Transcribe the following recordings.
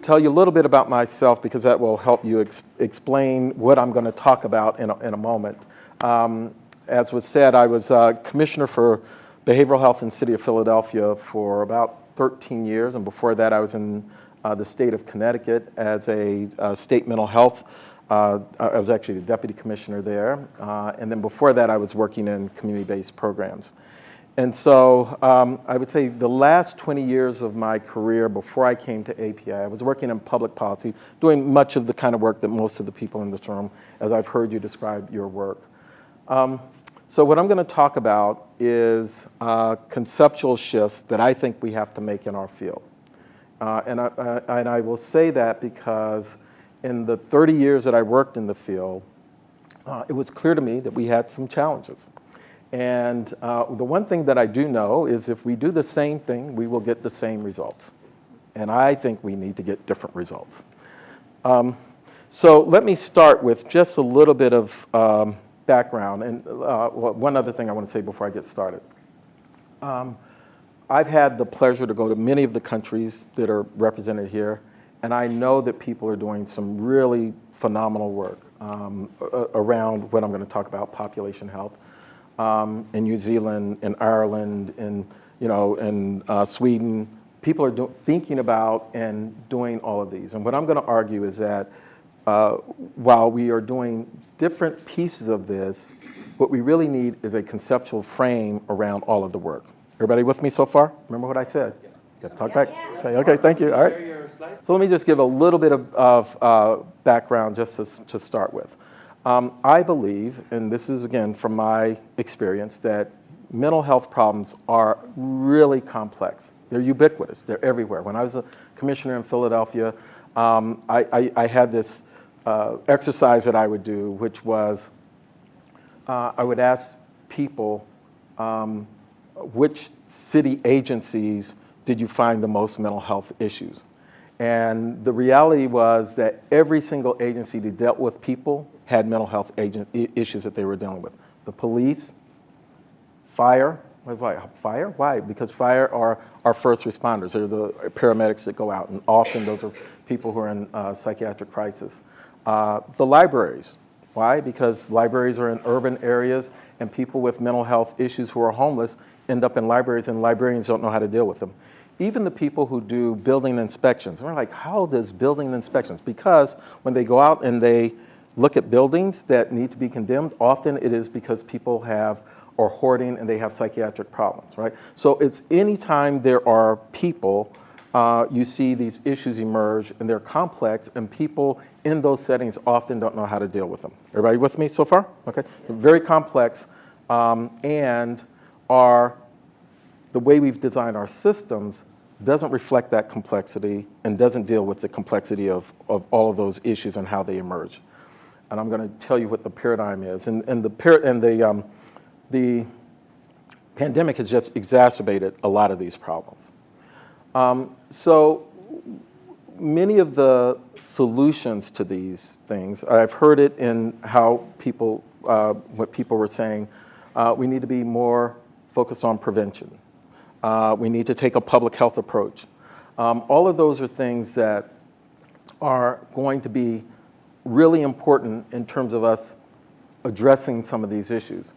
tell you a little bit about myself because that will help you explain what I'm going to talk about in a moment. As was said, I was Commissioner for Behavioral Health in the City of Philadelphia for about 13 years, and before that I was in the state of Connecticut as a state mental health. I was actually the deputy commissioner there, and then before that I was working in community-based programs. And so I would say the last 20 years of my career before I came to API, I was working in public policy, doing much of the kind of work that most of the people in this room, as I've heard you describe your work. So what I'm going to talk about is conceptual shifts that I think we have to make in our field. And I will say that because in the 30 years that I worked in the field, it was clear to me that we had some challenges. And the one thing that I do know is if we do the same thing, we will get the same results. And I think we need to get different results. So let me start with just a little bit of background. And one other thing I want to say before I get started. I've had the pleasure to go to many of the countries that are represented here, and I know that people are doing some really phenomenal work around what I'm going to talk about, population health. In New Zealand, in Ireland, in Sweden, people are thinking about and doing all of these. And what I'm going to argue is that while we are doing different pieces of this, what we really need is a conceptual frame around all of the work. Everybody with me so far? Remember what I said? Yeah. Got to talk back? Yeah. Okay, thank you. All right. So let me just give a little bit of background just to start with. I believe, and this is again from my experience, that mental health problems are really complex. They're ubiquitous. They're everywhere. When I was a commissioner in Philadelphia, I had this exercise that I would do, which was I would ask people, which city agencies did you find the most mental health issues? And the reality was that every single agency that dealt with people had mental health issues that they were dealing with. The police, fire. Why? Fire? Why? Because fire are our first responders. They're the paramedics that go out, and often those are people who are in psychiatric crisis. The libraries. Why? Because libraries are in urban areas, and people with mental health issues who are homeless end up in libraries, and librarians don't know how to deal with them. Even the people who do building inspections. We're like, how does building inspections? Because when they go out and they look at buildings that need to be condemned, often it is because people are hoarding and they have psychiatric problems, right? So it's anytime there are people, you see these issues emerge and they're complex, and people in those settings often don't know how to deal with them. Everybody with me so far? Okay. Very complex, and the way we've designed our systems doesn't reflect that complexity and doesn't deal with the complexity of all of those issues and how they emerge. And I'm going to tell you what the paradigm is. And the pandemic has just exacerbated a lot of these problems. So many of the solutions to these things, I've heard it in how people, what people were saying, we need to be more focused on prevention. We need to take a public health approach. All of those are things that are going to be really important in terms of us addressing some of these issues.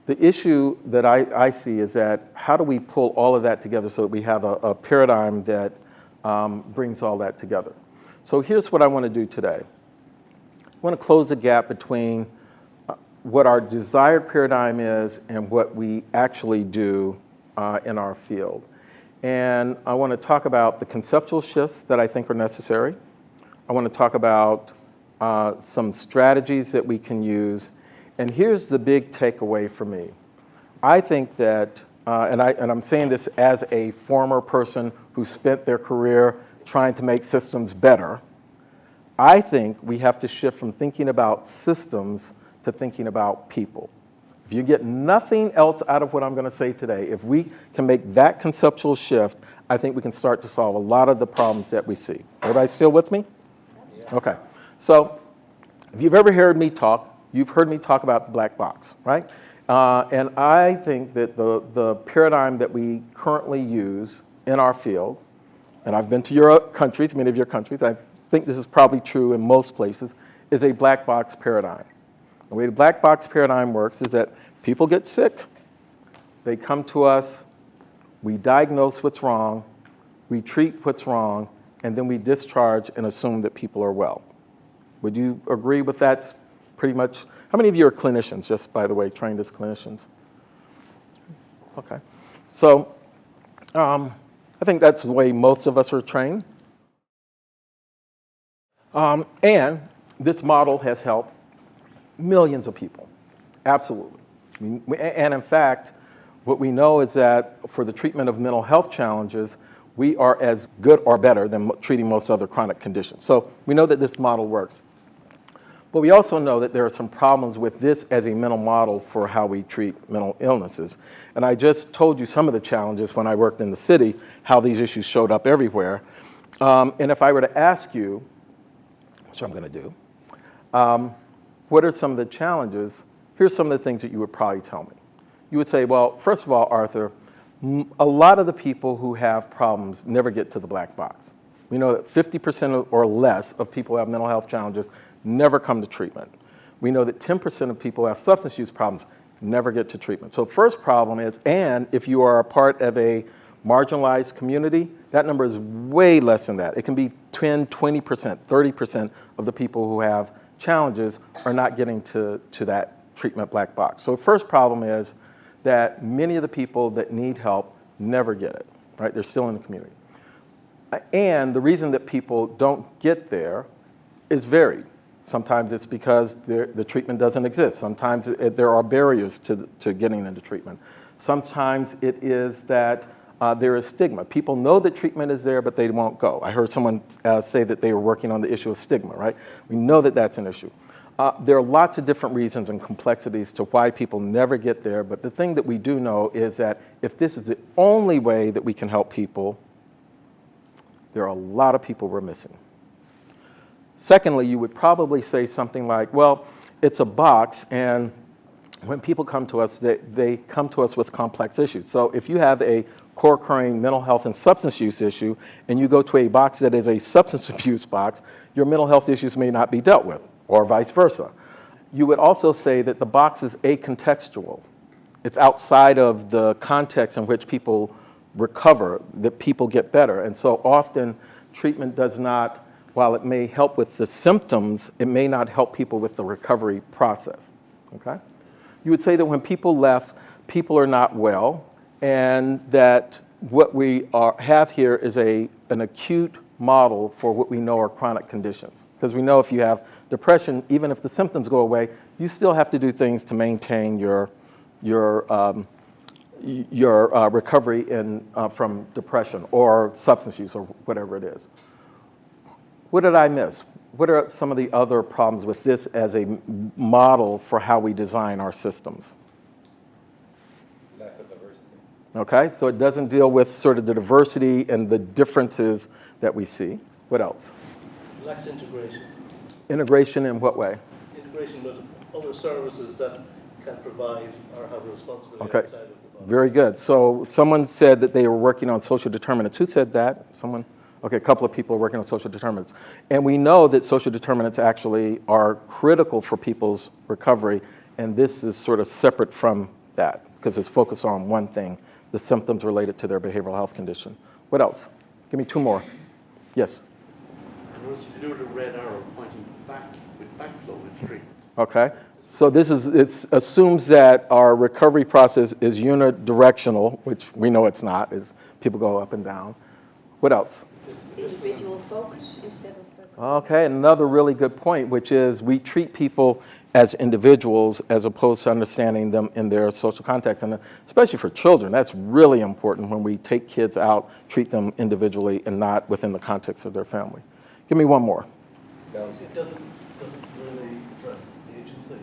The issue that I see is that how do we pull all of that together so that we have a paradigm that brings all that together. So here's what I want to do today. I want to close the gap between what our desired paradigm is and what we actually do in our field. And I want to talk about the conceptual shifts that I think are necessary. I want to talk about some strategies that we can use. And here's the big takeaway for me. I think that, and I'm saying this as a former person who spent their career trying to make systems better, I think we have to shift from thinking about systems to thinking about people. If you get nothing else out of what I'm going to say today, if we can make that conceptual shift, I think we can start to solve a lot of the problems that we see. Everybody still with me? Yeah. Okay. So if you've ever heard me talk, you've heard me talk about the black box, right? And I think that the paradigm that we currently use in our field, and I've been to your countries, many of your countries, I think this is probably true in most places, is a black box paradigm. The way the black box paradigm works is that people get sick, they come to us, we diagnose what's wrong, we treat what's wrong, and then we discharge and assume that people are well. Would you agree with that pretty much? How many of you are clinicians, just by the way, trained as clinicians? Okay. So I think that's the way most of us are trained. And this model has helped millions of people, absolutely. And in fact, what we know is that for the treatment of mental health challenges, we are as good or better than treating most other chronic conditions. So we know that this model works. But we also know that there are some problems with this as a mental model for how we treat mental illnesses. And I just told you some of the challenges when I worked in the city, how these issues showed up everywhere. And if I were to ask you, which I'm going to do, what are some of the challenges? Here's some of the things that you would probably tell me. You would say, well, first of all, Arthur, a lot of the people who have problems never get to the black box. We know that 50% or less of people who have mental health challenges never come to treatment. We know that 10% of people who have substance use problems never get to treatment. So first problem is, and if you are a part of a marginalized community, that number is way less than that. It can be 10, 20%, 30% of the people who have challenges are not getting to that treatment black box. So first problem is that many of the people that need help never get it, right? They're still in the community. And the reason that people don't get there is varied. Sometimes it's because the treatment doesn't exist. Sometimes there are barriers to getting into treatment. Sometimes it is that there is stigma. People know that treatment is there, but they won't go. I heard someone say that they were working on the issue of stigma, right? We know that that's an issue. There are lots of different reasons and complexities to why people never get there, but the thing that we do know is that if this is the only way that we can help people, there are a lot of people we're missing. Secondly, you would probably say something like, well, it's a box, and when people come to us, they come to us with complex issues. So if you have a co-occurring mental health and substance use issue, and you go to a box that is a substance abuse box, your mental health issues may not be dealt with, or vice versa. You would also say that the box is acontextual. It's outside of the context in which people recover, that people get better. And so often treatment does not, while it may help with the symptoms, it may not help people with the recovery process, okay? You would say that when people left, people are not well, and that what we have here is an acute model for what we know are chronic conditions. Because we know if you have depression, even if the symptoms go away, you still have to do things to maintain your recovery from depression or substance use or whatever it is. What did I miss? What are some of the other problems with this as a model for how we design our systems? Lack of diversity. Okay, so it doesn't deal with sort of the diversity and the differences that we see. What else? Lacks integration. Integration in what way? Integration with other services that can provide or have a responsibility Okay, outside of the body. very good. So someone said that they were working on social determinants. Who said that? Someone? Okay, a couple of people are working on social determinants. And we know that social determinants actually are critical for people's recovery, and this is sort of separate from that because it's focused on one thing, the symptoms related to their behavioral health condition. What else? Give me two more. Yes? And also to do with a red arrow pointing back with backflow with treatment. Okay. So this is, it assumes that our recovery process is unidirectional, which we know it's not, is people go up and down. What else? Individual focus instead of... Okay, another really good point, which is we treat people as individuals as opposed to understanding them in their social context. And especially for children, that's really important when we take kids out, treat them individually and not within the context of their family. Give me one more. It doesn't really address agency.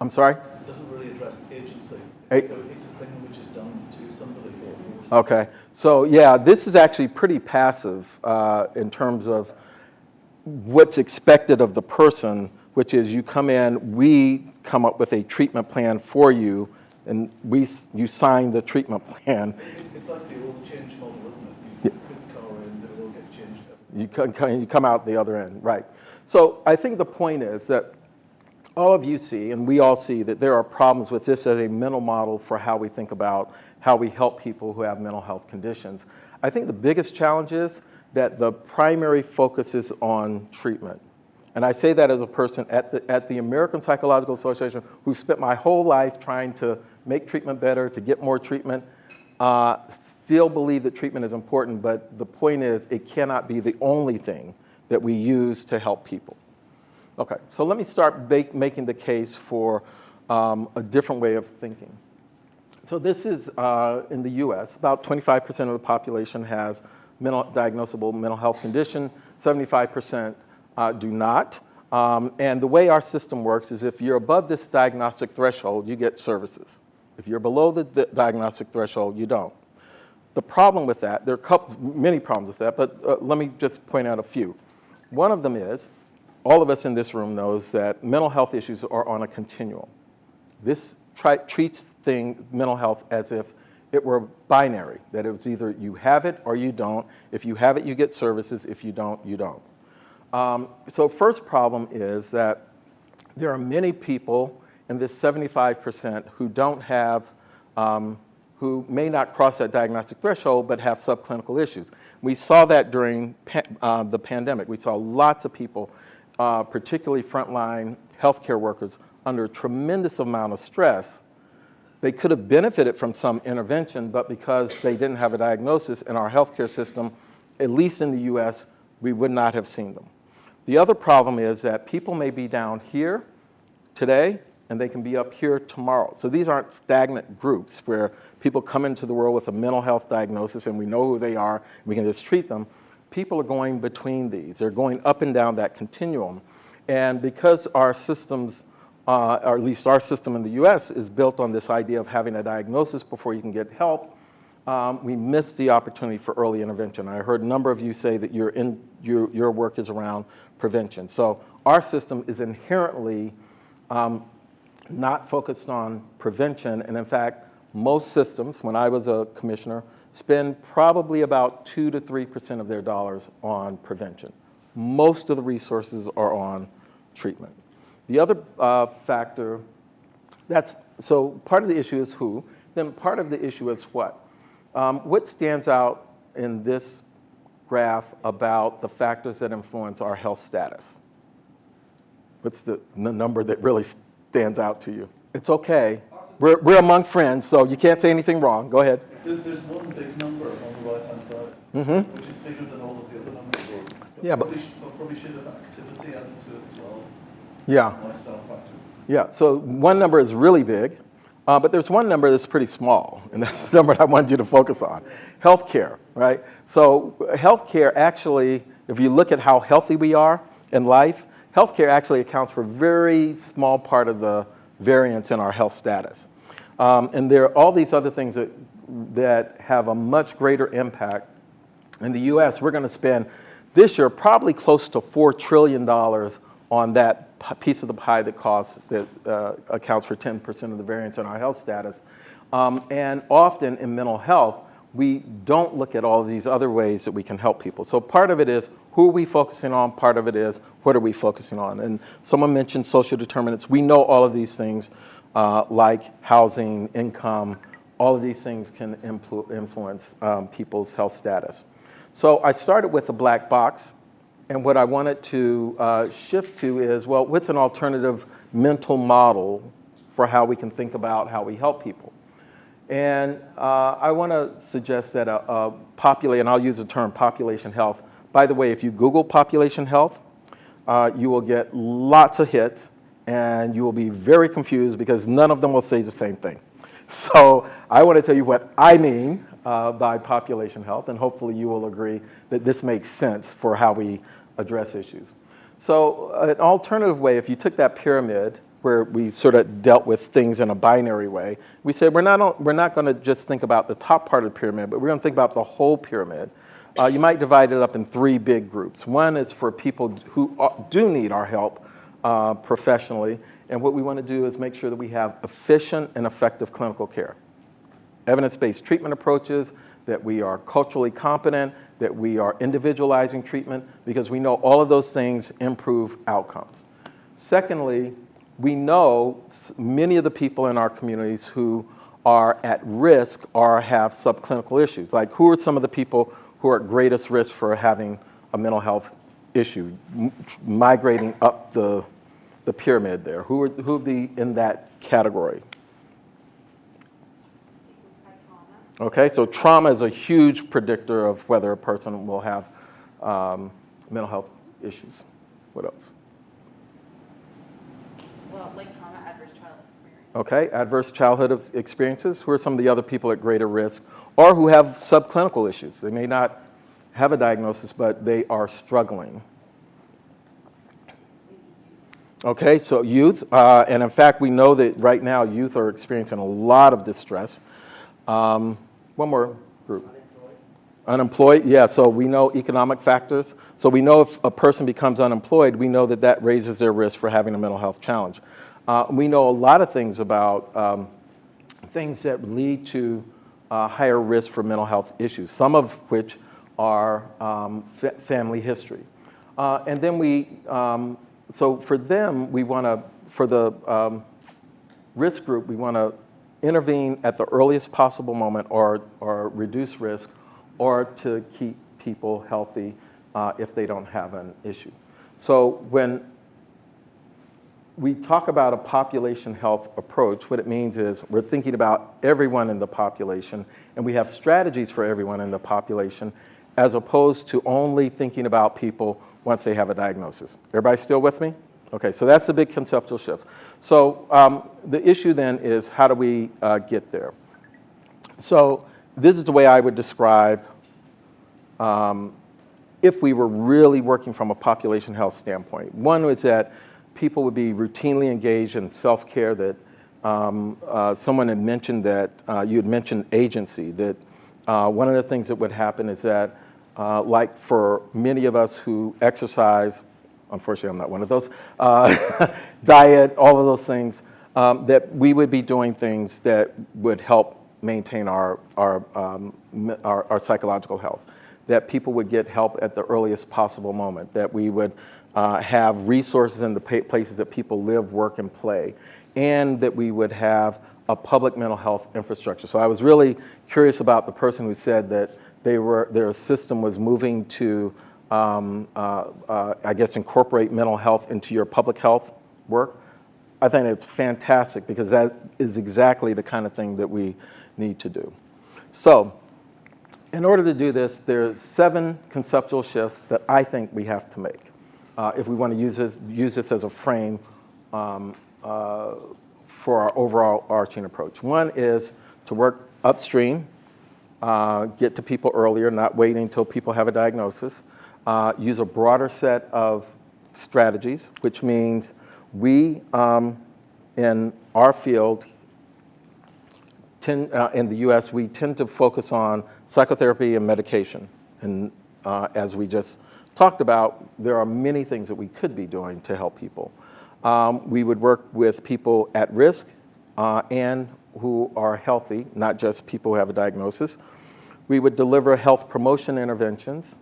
I'm sorry? It doesn't really address agency. Hey. So it's a thing which is done to somebody or for somebody. Okay, so yeah, this is actually pretty passive in terms of what's expected of the person, which is you come in, we come up with a treatment plan for you, and you sign the treatment plan. It's like the old change model, isn't it? You put the car in, they will get You come out the other end, right. So I think the point is that all of you see, and we all see, that there are problems with this as a mental model for how we think about how we help people who have mental health conditions. I think the biggest challenge is that the primary focus is on treatment. And I say that as a person at the American Psychological Association who spent my whole life trying to make treatment better, to get more treatment, still believe that treatment is important, but the point is it cannot be the only thing that we use to help people. Okay, so let me start making the case for a different way of thinking. So this is in the US, about 25% of the population has diagnosable mental health condition, 75% do not. And the way our system works is if you're above this diagnostic threshold, you get services. If you're below the diagnostic threshold, you don't. The problem with that, there are many problems with that, but let me just point out a few. One of them is, all of us in this room knows that mental health issues are on a continuum. This treats mental health as if it were binary, that it was either you have it or you don't. If you have it, you get services. If you don't, you don't. So first problem is that there are many people in this 75% who don't have, who may not cross that diagnostic threshold but have subclinical issues. We saw that during the pandemic. We saw lots of people, particularly frontline healthcare workers, under a tremendous amount of stress. They could have benefited from some intervention, but because they didn't have a diagnosis in our healthcare system, at least in the US, we would not have seen them. The other problem is that people may be down here today, and they can be up here tomorrow. So these aren't stagnant groups where people come into the world with a mental health diagnosis and we know who they are, and we can just treat them. People are going between these. They're going up and down that continuum. And because our systems, or at least our system in the US, is built on this idea of having a diagnosis before you can get help, we miss the opportunity for early intervention. I heard a number of you say that your work is around prevention. So our system is inherently not focused on prevention, and in fact, most systems, when I was a commissioner, spend probably about 2 to 3% of their dollars on prevention. Most of the resources are on treatment. The other factor, so part of the issue is who, then part of the issue is what? What stands out in this graph about the factors that influence our health status? What's the number that really stands out to you? It's okay. We're among friends, so you can't say anything wrong. Go ahead. There's one big number on the right-hand side, which is bigger than all of the other numbers. Yeah, but probably should have activity added to it as well. Yeah. Lifestyle factor. Yeah, so one number is really big, but there's one number that's pretty small, and that's the number I wanted you to focus on. Healthcare, right? So healthcare actually, if you look at how healthy we are in life, healthcare actually accounts for a very small part of the variance in our health status. And there are all these other things that have a much greater impact. In the US, we're going to spend this year probably close to $4 trillion on that piece of the pie that accounts for 10% of the variance in our health status. And often in mental health, we don't look at all of these other ways that we can help people. So part of it is who are we focusing on? Part of it is what are we focusing on? And someone mentioned social determinants. We know all of these things like housing, income, all of these things can influence people's health status. So I started with a black box. And what I wanted to shift to is, well, what's an alternative mental model for how we can think about how we help people? And I want to suggest that and I'll use the term population health. By the way, if you Google population health, you will get lots of hits, and you will be very confused because none of them will say the same thing. So I want to tell you what I mean by population health, and hopefully you will agree that this makes sense for how we address issues. So an alternative way, if you took that pyramid where we sort of dealt with things in a binary way, we said we're not going to just think about the top part of the pyramid, but we're going to think about the whole pyramid. You might divide it up in 3 big groups. One is for people who do need our help professionally, and what we want to do is make sure that we have efficient and effective clinical care. Evidence-based treatment approaches that we are culturally competent, that we are individualizing treatment, because we know all of those things improve outcomes. Secondly, we know many of the people in our communities who are at risk or have subclinical issues. Like, who are some of the people who are at greatest risk for having a mental health issue, migrating up the pyramid there? Who would be in that category? Okay, so trauma is a huge predictor of whether a person will have mental health issues. What else? Well, like trauma, adverse child experience. Okay, adverse childhood experiences. Who are some of the other people at greater risk or who have subclinical issues? They may not have a diagnosis, but they are struggling. Okay, so youth, and in fact, we know that right now youth are experiencing a lot of distress. One more group. Unemployed, yeah, so we know economic factors. So we know if a person becomes unemployed, we know that that raises their risk for having a mental health challenge. We know a lot of things about things that lead to higher risk for mental health issues, some of which are family history. And then so for them, we want to, for the risk group, we want to intervene at the earliest possible moment or reduce risk or to keep people healthy if they don't have an issue. So when we talk about a population health approach, what it means is we're thinking about everyone in the population, and we have strategies for everyone in the population, as opposed to only thinking about people once they have a diagnosis. Everybody still with me? Okay, so that's a big conceptual shift. So the issue then is, how do we get there? So this is the way I would describe if we were really working from a population health standpoint. One was that people would be routinely engaged in self-care, that someone had mentioned that, you had mentioned agency, that one of the things that would happen is that, like for many of us who exercise, unfortunately I'm not one of those, diet, all of those things, that we would be doing things that would help maintain our psychological health, that people would get help at the earliest possible moment, that we would have resources in the places that people live, work, and play, and that we would have a public mental health infrastructure. So I was really curious about the person who said that their system was moving to, I guess, incorporate mental health into your public health work. I think it's fantastic, because that is exactly the kind of thing that we need to do. So in order to do this, there's 7 conceptual shifts that I think we have to make if we want to use this as a frame for our overall arching approach. One is to work upstream, get to people earlier, not waiting until people have a diagnosis. Use a broader set of strategies, which means we, in our field, in the US, we tend to focus on psychotherapy and medication. And as we just talked about, there are many things that we could be doing to help people. We would work with people at risk and who are healthy, not just people who have a diagnosis. We would deliver health promotion interventions.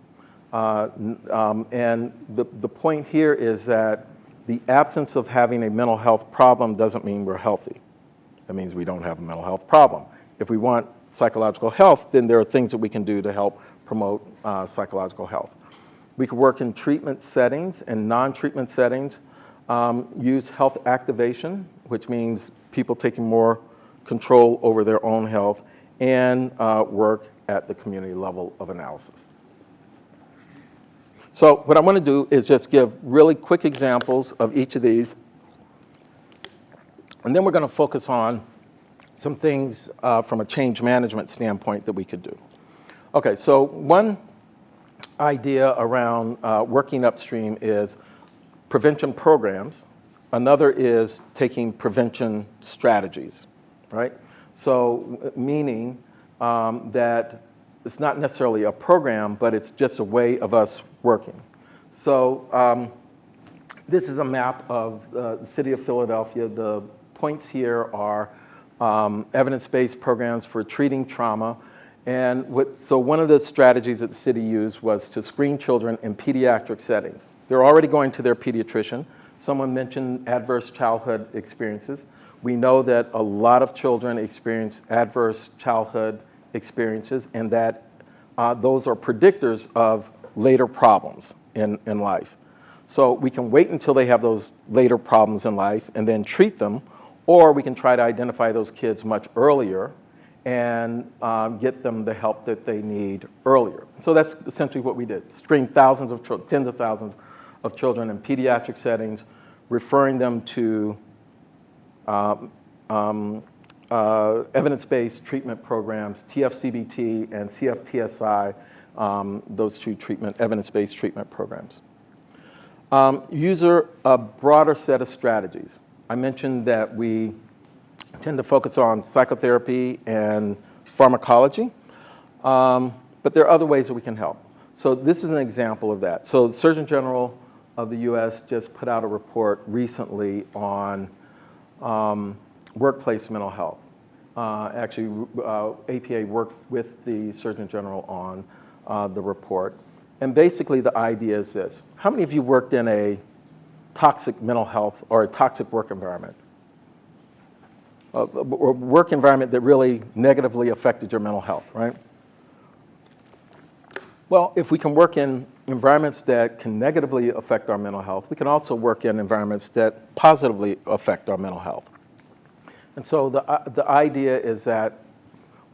And the point here is that the absence of having a mental health problem doesn't mean we're healthy. That means we don't have a mental health problem. If we want psychological health, then there are things that we can do to help promote psychological health. We could work in treatment settings and non-treatment settings, use health activation, which means people taking more control over their own health, and work at the community level of analysis. So what I want to do is just give really quick examples of each of these, and then we're going to focus on some things from a change management standpoint that we could do. Okay, so one idea around working upstream is prevention programs. Another is taking prevention strategies, right? So meaning that it's not necessarily a program, but it's just a way of us working. So this is a map of the city of Philadelphia. The points here are evidence-based programs for treating trauma. And so one of the strategies that the city used was to screen children in pediatric settings. They're already going to their pediatrician. Someone mentioned adverse childhood experiences. We know that a lot of children experience adverse childhood experiences, and that those are predictors of later problems in life. So we can wait until they have those later problems in life and then treat them, or we can try to identify those kids much earlier and get them the help that they need earlier. So that's essentially what we did. Screen tens of thousands of children in pediatric settings, referring them to evidence-based treatment programs, TFCBT and CFTSI, those two evidence-based treatment programs. Use a broader set of strategies. I mentioned that we tend to focus on psychotherapy and pharmacology, but there are other ways that we can help. So this is an example of that. So the Surgeon General of the US just put out a report recently on workplace mental health. Actually, APA worked with the Surgeon General on the report. And basically the idea is this: how many of you worked in a toxic mental health or a toxic work environment? A work environment that really negatively affected your mental health, right? Well, if we can work in environments that can negatively affect our mental health, we can also work in environments that positively affect our mental health. And so the idea is that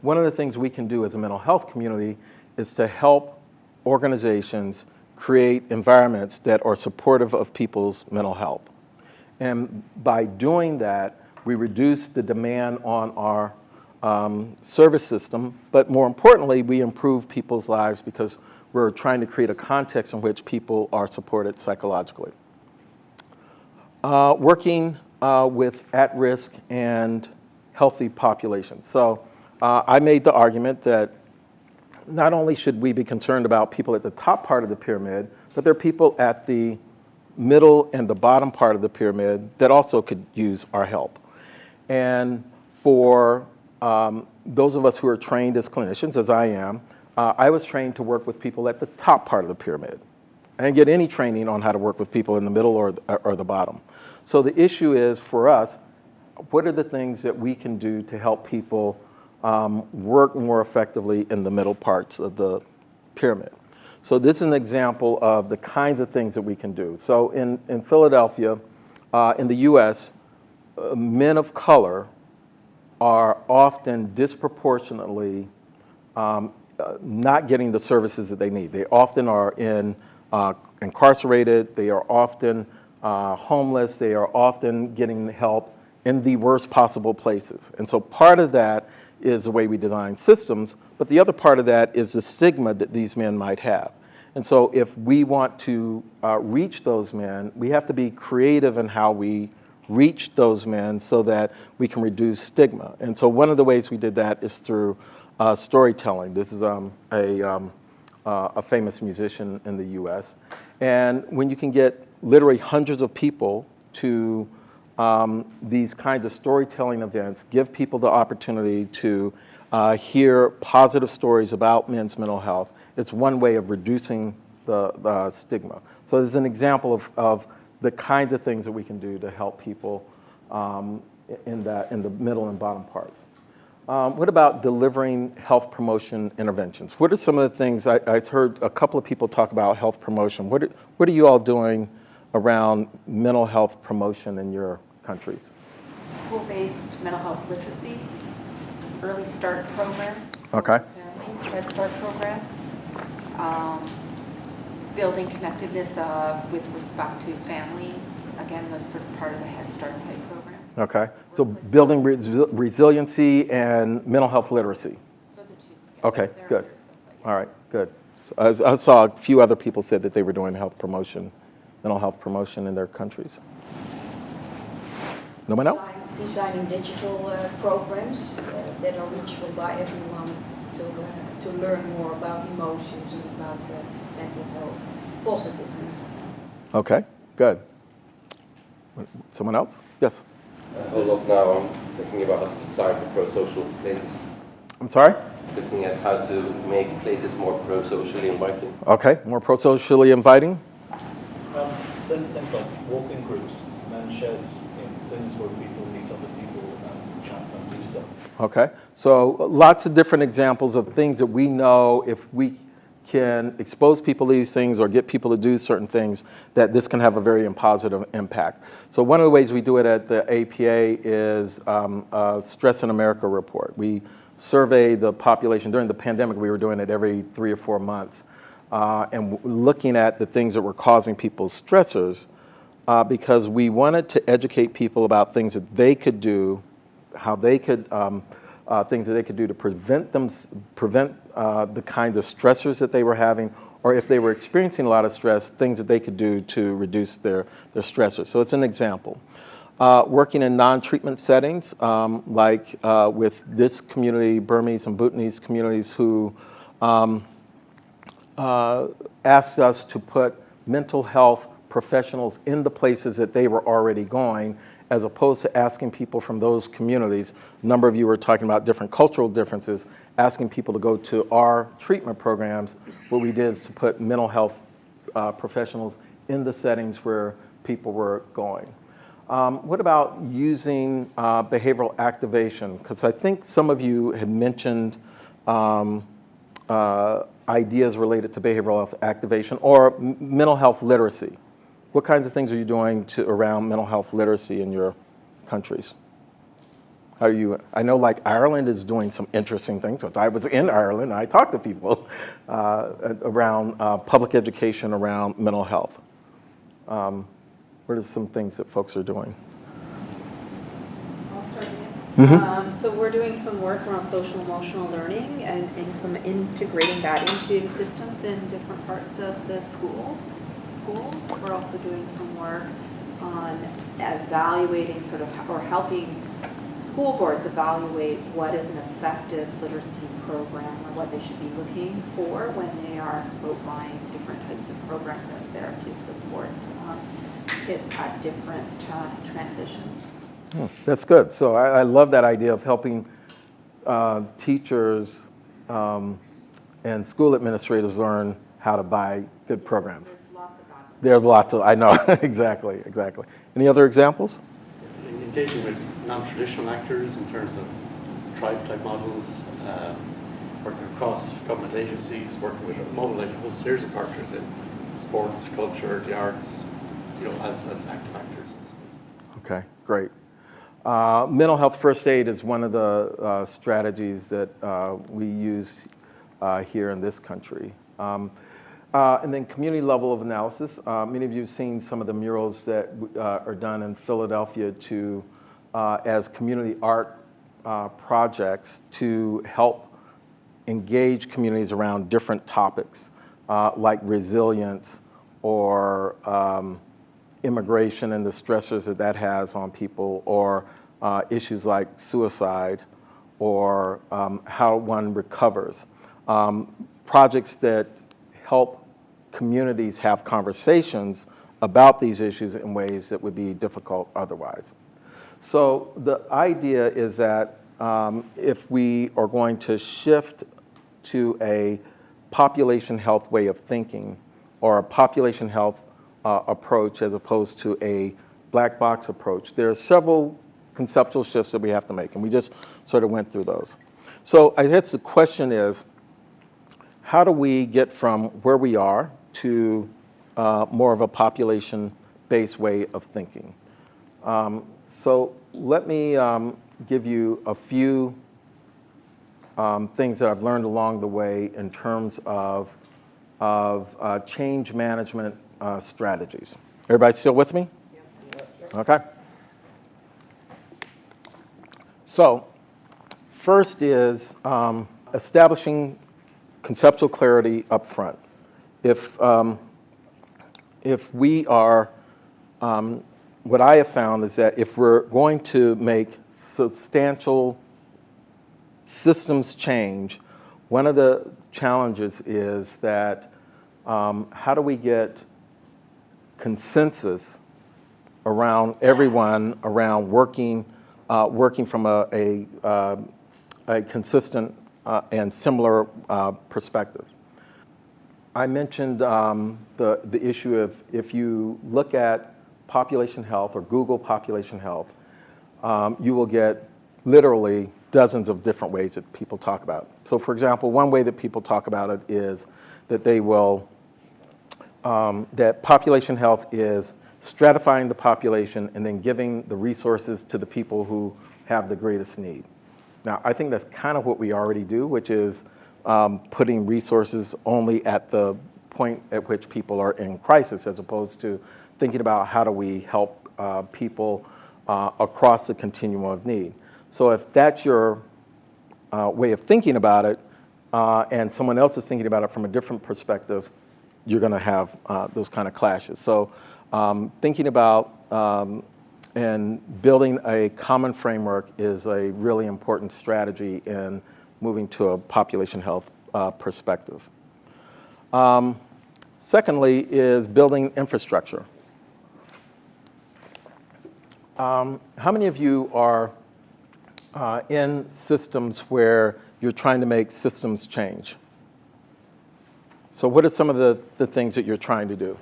one of the things we can do as a mental health community is to help organizations create environments that are supportive of people's mental health. And by doing that, we reduce the demand on our service system, but more importantly, we improve people's lives because we're trying to create a context in which people are supported psychologically. Working with at-risk and healthy populations. So I made the argument that not only should we be concerned about people at the top part of the pyramid, but there are people at the middle and the bottom part of the pyramid that also could use our help. And for those of us who are trained as clinicians, as I am, I was trained to work with people at the top part of the pyramid. I didn't get any training on how to work with people in the middle or the bottom. So the issue is, for us, what are the things that we can do to help people work more effectively in the middle parts of the pyramid? So this is an example of the kinds of things that we can do. So in Philadelphia, in the US, men of color are often disproportionately not getting the services that they need. They often are incarcerated, they are often homeless, they are often getting help in the worst possible places. And so part of that is the way we design systems, but the other part of that is the stigma that these men might have. And so if we want to reach those men, we have to be creative in how we reach those men so that we can reduce stigma. And so one of the ways we did that is through storytelling. This is a famous musician in the US. And when you can get literally hundreds of people to these kinds of storytelling events, give people the opportunity to hear positive stories about men's mental health, it's one way of reducing the stigma. So there's an example of the kinds of things that we can do to help people in the middle and bottom parts. What about delivering health promotion interventions? What are some of the things, I heard a couple of people talk about health promotion. What are you all doing around mental health promotion in your countries? School-based mental health literacy, early start programs. Okay. Families, Head Start programs. Building connectedness with respect to families. Again, those sort of part of the Head Start type program. Okay. So building resiliency and mental health literacy. Those are two. Okay, There are good. others, but yeah. All right, good. So I saw a few other people said that they were doing health promotion, mental health promotion in their countries. No one else? Designing digital programs that are reachable by everyone to learn more about emotions and about mental health positively. Okay, good. Someone else? Yes. A whole lot now I'm thinking about how to design for pro-social places. I'm sorry? Looking at how to make places more pro-socially inviting. Okay, more pro-socially inviting. Things like walking groups, men's sheds, things where people meet other people and chat and do stuff. Okay, so lots of different examples of things that we know if we can expose people to these things or get people to do certain things, that this can have a very positive impact. So one of the ways we do it at the APA is a Stress in America report. We survey the population. During the pandemic, we were doing it every 3 or 4 months, and looking at the things that were causing people's stressors, because we wanted to educate people about things that they could do, how they could, things that they could do to prevent the kinds of stressors that they were having, or if they were experiencing a lot of stress, things that they could do to reduce their stressors. So it's an example. Working in non-treatment settings, like with this community, Burmese and Bhutanese communities, who asked us to put mental health professionals in the places that they were already going, as opposed to asking people from those communities. A number of you were talking about different cultural differences, asking people to go to our treatment programs. What we did is to put mental health professionals in the settings where people were going. What about using behavioral activation? Because I think some of you had mentioned ideas related to behavioral health activation or mental health literacy. What kinds of things are you doing around mental health literacy in your countries? How are you? I know like Ireland is doing some interesting things. So I was in Ireland, and I talked to people around public education around mental health. What are some things that folks are doing? I'll start again. Mm-hmm. So we're doing some work around social emotional learning and integrating that into systems in different parts of the schools. We're also doing some work on evaluating or helping school boards evaluate what is an effective literacy program or what they should be looking for when they are outlining different types of programs out there to support kids at different transitions. That's good. So I love that idea of helping teachers and school administrators learn how to buy good programs. There's lots of that. There's lots of, I know, exactly. Any other examples? Engaging with non-traditional actors in terms of tribe-type models, working across government agencies, working with mobilizing a whole series of partners in sports, culture, the arts, as active actors. Okay, great. Mental health first aid is one of the strategies that we use here in this country. And then community level of analysis. Many of you have seen some of the murals that are done in Philadelphia as community art projects to help engage communities around different topics like resilience or immigration and the stressors that has on people, or issues like suicide, or how one recovers. Projects that help communities have conversations about these issues in ways that would be difficult otherwise. So the idea is that if we are going to shift to a population health way of thinking, or a population health approach as opposed to a black box approach, there are several conceptual shifts that we have to make, and we just sort of went through those. So I guess the question is, how do we get from where we are to more of a population-based way of thinking? So let me give you a few things that I've learned along the way in terms of change management strategies. Everybody still with me? Okay. So first is establishing conceptual clarity up front. If we are, what I have found is that if we're going to make substantial systems change, one of the challenges is that how do we get consensus around everyone around working from a consistent and similar perspective. I mentioned the issue of if you look at population health or Google population health, you will get literally dozens of different ways that people talk about it. So for example, one way that people talk about it is that they will, that population health is stratifying the population and then giving the resources to the people who have the greatest need. Now, I think that's kind of what we already do, which is putting resources only at the point at which people are in crisis, as opposed to thinking about how do we help people across the continuum of need. So if that's your way of thinking about it, and someone else is thinking about it from a different perspective, you're going to have those kind of clashes. So thinking about and building a common framework is a really important strategy in moving to a population health perspective. Secondly is building infrastructure. How many of you are in systems where you're trying to make systems change? So what are some of the things that you're trying to do?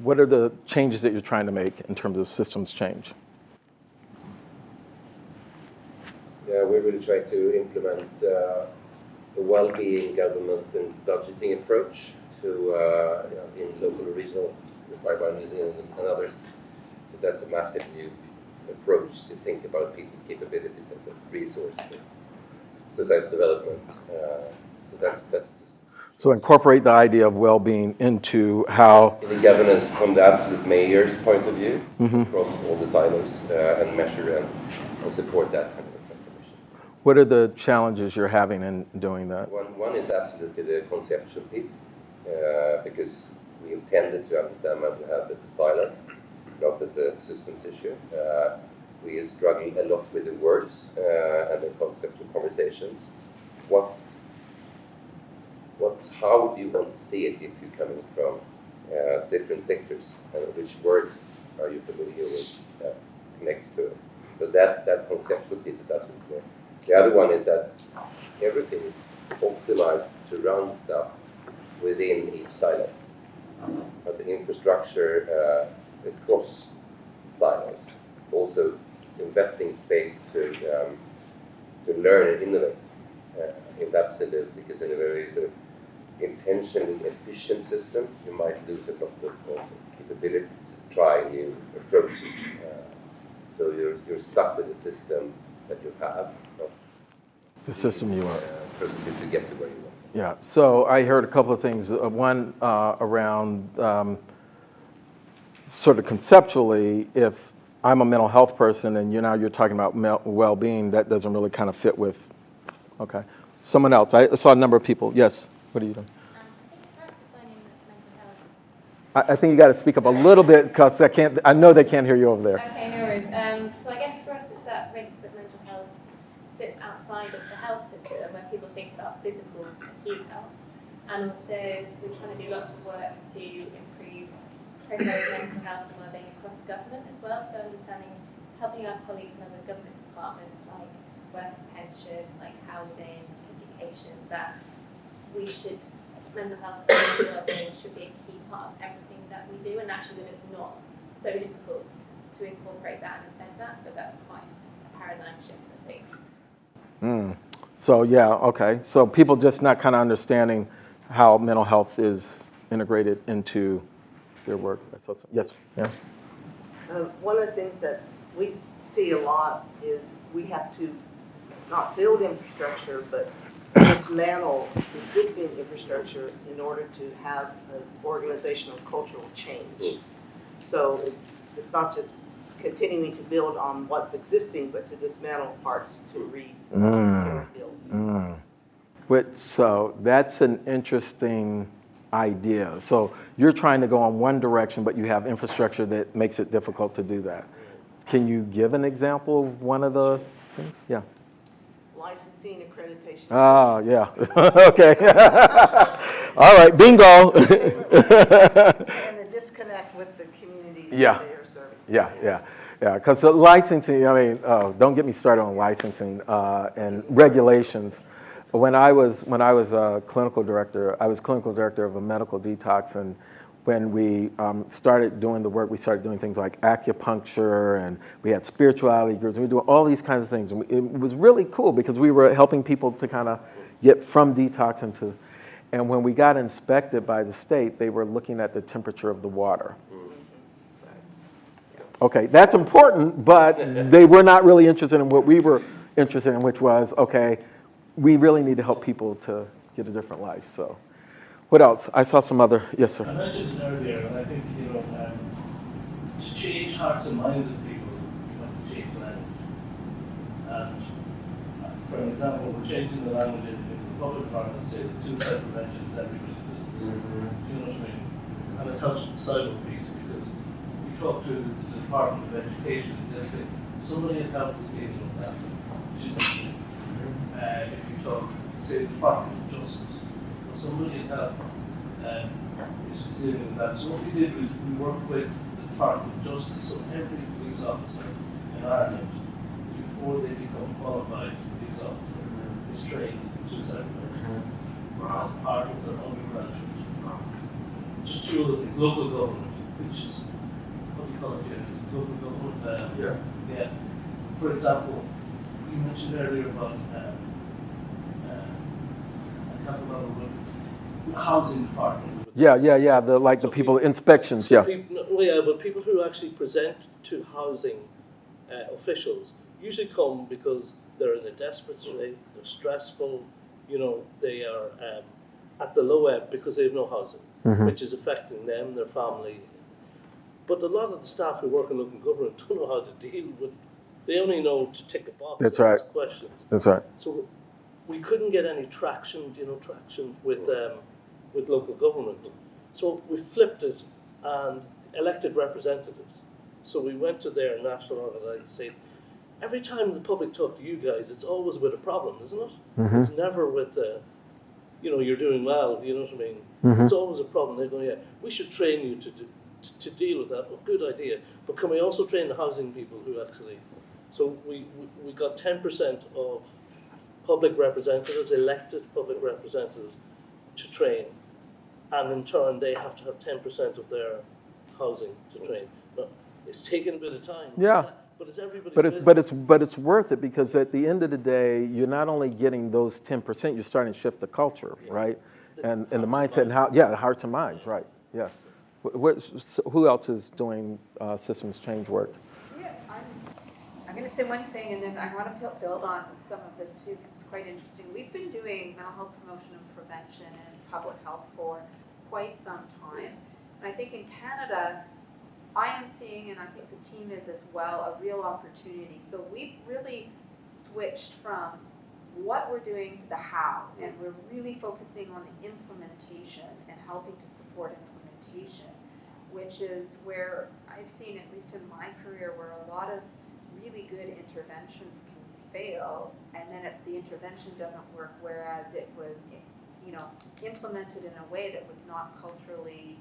What are the changes that you're trying to make in terms of systems change? Yeah, we really try to implement a well-being government and budgeting approach to in local and regional, inspired by New Zealand and others. So that's a massive new approach to think about people's capabilities as a resource for societal development. So that's a system. So incorporate the idea of well-being into how... In the governance from the absolute mayor's point of view, across all the silos, and measure and support that kind of transformation. What are the challenges you're having in doing that? One is absolutely the conceptual piece, because we intended to understand mental health as a silo, not as a systems issue. We are struggling a lot with the words and the conceptual conversations. How do you want to see it if you're coming from different sectors? And which words are you familiar with that connects to it? So that conceptual piece is absolutely clear. The other one is that everything is optimized to run stuff within each silo. But the infrastructure across silos, also investing space to learn and innovate is absolute, because in a very sort of intentionally efficient system, you might lose a lot of capability to try new approaches. So you're stuck with the system that you have, not The system you are. processes to get to where you want. Yeah, so I heard a couple of things. One around sort of conceptually, if I'm a mental health person and you're talking about well-being, that doesn't really kind of fit with, okay. Someone else, I saw a number of people. Yes, what are you doing? I think that's defining mental health. I think you got to speak up a little bit because I know they can't hear you over there. Okay, no worries. So I guess for us it's that risk that mental health sits outside of the health system when people think about physical acute health. And also we're trying to do lots of work to improve promote mental health and wellbeing across government as well. So understanding, helping our colleagues in other government departments like work and pensions, like housing, education, that mental health and wellbeing should be a key part of everything that we do, and actually that it's not so difficult to incorporate that and embed that, but that's quite a paradigm shift, I think. So yeah, okay. So people just not kind of understanding how mental health is integrated into their work. Yes, yeah. One of the things that we see a lot is we have to not build infrastructure, but dismantle existing infrastructure in order to have an organizational cultural change. So it's not just continuing to build on what's existing, but to dismantle parts to rebuild. So that's an interesting idea. So you're trying to go in one direction, but you have infrastructure that makes it difficult to do that. Can you give an example of one of the things? Yeah. Licensing, accreditation. Oh, yeah. Okay. All right, bingo. And the disconnect with the communities that they are serving. Yeah. Yeah, because licensing, I mean, don't get me started on licensing and regulations. When I was a clinical director, I was clinical director of a medical detox, and when we started doing the work, we started doing things like acupuncture, and we had spirituality groups, and we were doing all these kinds of things. And it was really cool because we were helping people to kind of get from detox into, and when we got inspected by the state, they were looking at the temperature of the water. Okay, that's important, but they were not really interested in what we were interested in, which was, okay, we really need to help people to get a different life. So, what else? I saw some other, yes, sir. I mentioned it earlier, and I think, to change hearts and minds of people, you have to change language. And for an example, we're changing the language in the public department, say that suicide prevention is everybody's business. Do you know what I mean? And it helps with the cyber piece, because we talk to the Department of Education, they'll say, somebody had helped us dealing with that. Do you know what I mean? If you talk, say, the Department of Justice, somebody had helped is dealing with that. So what we did was we worked with the Department of Justice, so every police officer in Ireland, before they become qualified police officer, is trained in suicide prevention as part of their undergraduate. Just two other things. Local government, which is, what do you call it here? It's local government. Yeah. For example, you mentioned earlier about I can't remember what housing department. Yeah, the people, inspections, yeah. But people who actually present to housing officials usually come because they're in a desperate state, they're stressful, they are at the low end because they have no housing, which is affecting them, their family. But a lot of the staff who work in local government don't know how to deal with, they only know to tick a box. That's and right. ask questions. That's right. So we couldn't get any traction with local government. So we flipped it and elected representatives. So we went to their national organization. Every time the public talk to you guys, it's always with a problem, isn't it? It's never with, you're doing well, you know what I mean? It's always a problem. They go, yeah, we should train you to deal with that. Well, good idea. But can we also train the housing people who actually, so we got 10% of public representatives, elected public representatives, to train, and in turn they have to have 10% of their housing to train. Now, it's taken a bit of time. Yeah. But it's everybody's But it's worth it, because at the end of the day, you're not only getting those 10%, you're starting to shift the culture, right? And the mindset and how, the hearts and minds, right? Yeah. Who else is doing systems change work? Yeah, I'm going to say one thing, and then I want to build on some of this too, because it's quite interesting. We've been doing mental health promotion and prevention and public health for quite some time. And I think in Canada, I am seeing, and I think the team is as well, a real opportunity. So we've really switched from what we're doing to the how, and we're really focusing on the implementation and helping to support implementation, which is where I've seen, at least in my career, where a lot of really good interventions can fail, and then it's the intervention doesn't work, whereas it was, implemented in a way that was not culturally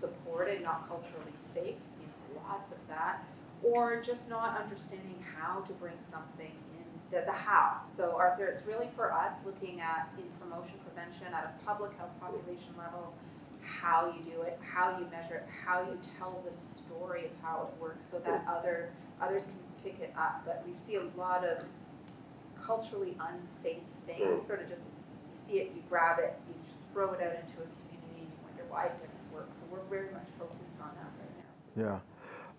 supported, not culturally safe. I've seen lots of that, or just not understanding how to bring something in, the how. So Arthur, it's really for us looking at in promotion prevention at a public health population level, how you do it, how you measure it, how you tell the story of how it works, so that others can pick it up. But we see a lot of culturally unsafe things, sort of just, you see it, you grab it, you just throw it out into a community, and you wonder why it doesn't work. So we're very much focused on that right now.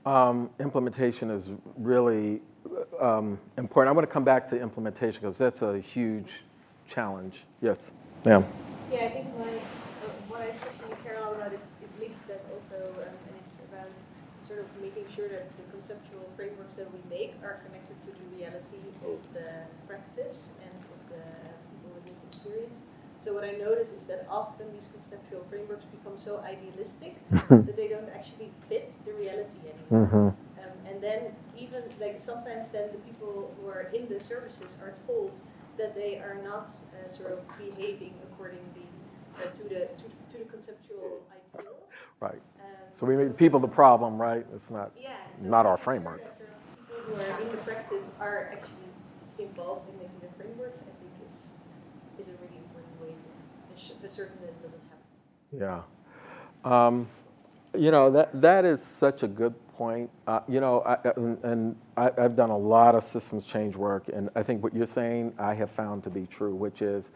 Yeah. Implementation is really important. I want to come back to implementation, because that's a huge challenge. Yes, ma'am. Yeah, I think what I especially care a lot about is linked to that also, and it's about sort of making sure that the conceptual frameworks that we make are connected to the reality of the practice and of the people with lived experience. So what I notice is that often these conceptual frameworks become so idealistic that they don't actually fit the reality anymore. And then even sometimes then the people who are in the services are told that they are not sort of behaving accordingly to the conceptual ideal. Right. So we make people the problem, right? It's not, Yeah. not our framework. People who are in the practice are actually involved in making the frameworks, I think is a really important way to be certain that it doesn't happen. Yeah. That is such a good point. I've done a lot of systems change work, and I think what you're saying I have found to be true, which is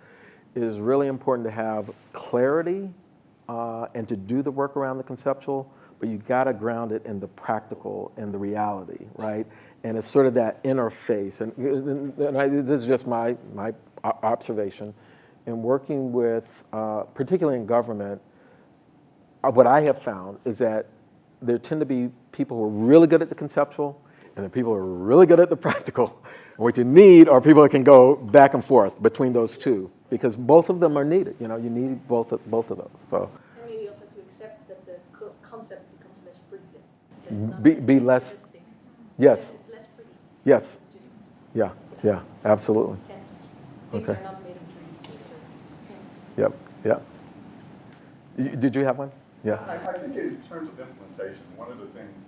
it is really important to have clarity and to do the work around the conceptual, but you got to ground it in the practical and the reality, right? And it's sort of that interface. This is just my observation. In working with, particularly in government, what I have found is that there tend to be people who are really good at the conceptual, and the people who are really good at the practical. And what you need are people that can go back and forth between those two, because both of them are needed. You need both of those. So And maybe also to accept that the concept becomes less pretty. That it's not be necessarily less. existing. Yes. It's less pretty. Yes. Just Yeah. Absolutely. can't. Things Okay. are not made of dreams. Yep. Yeah. Did you have one? Yeah. I think in terms of implementation, one of the things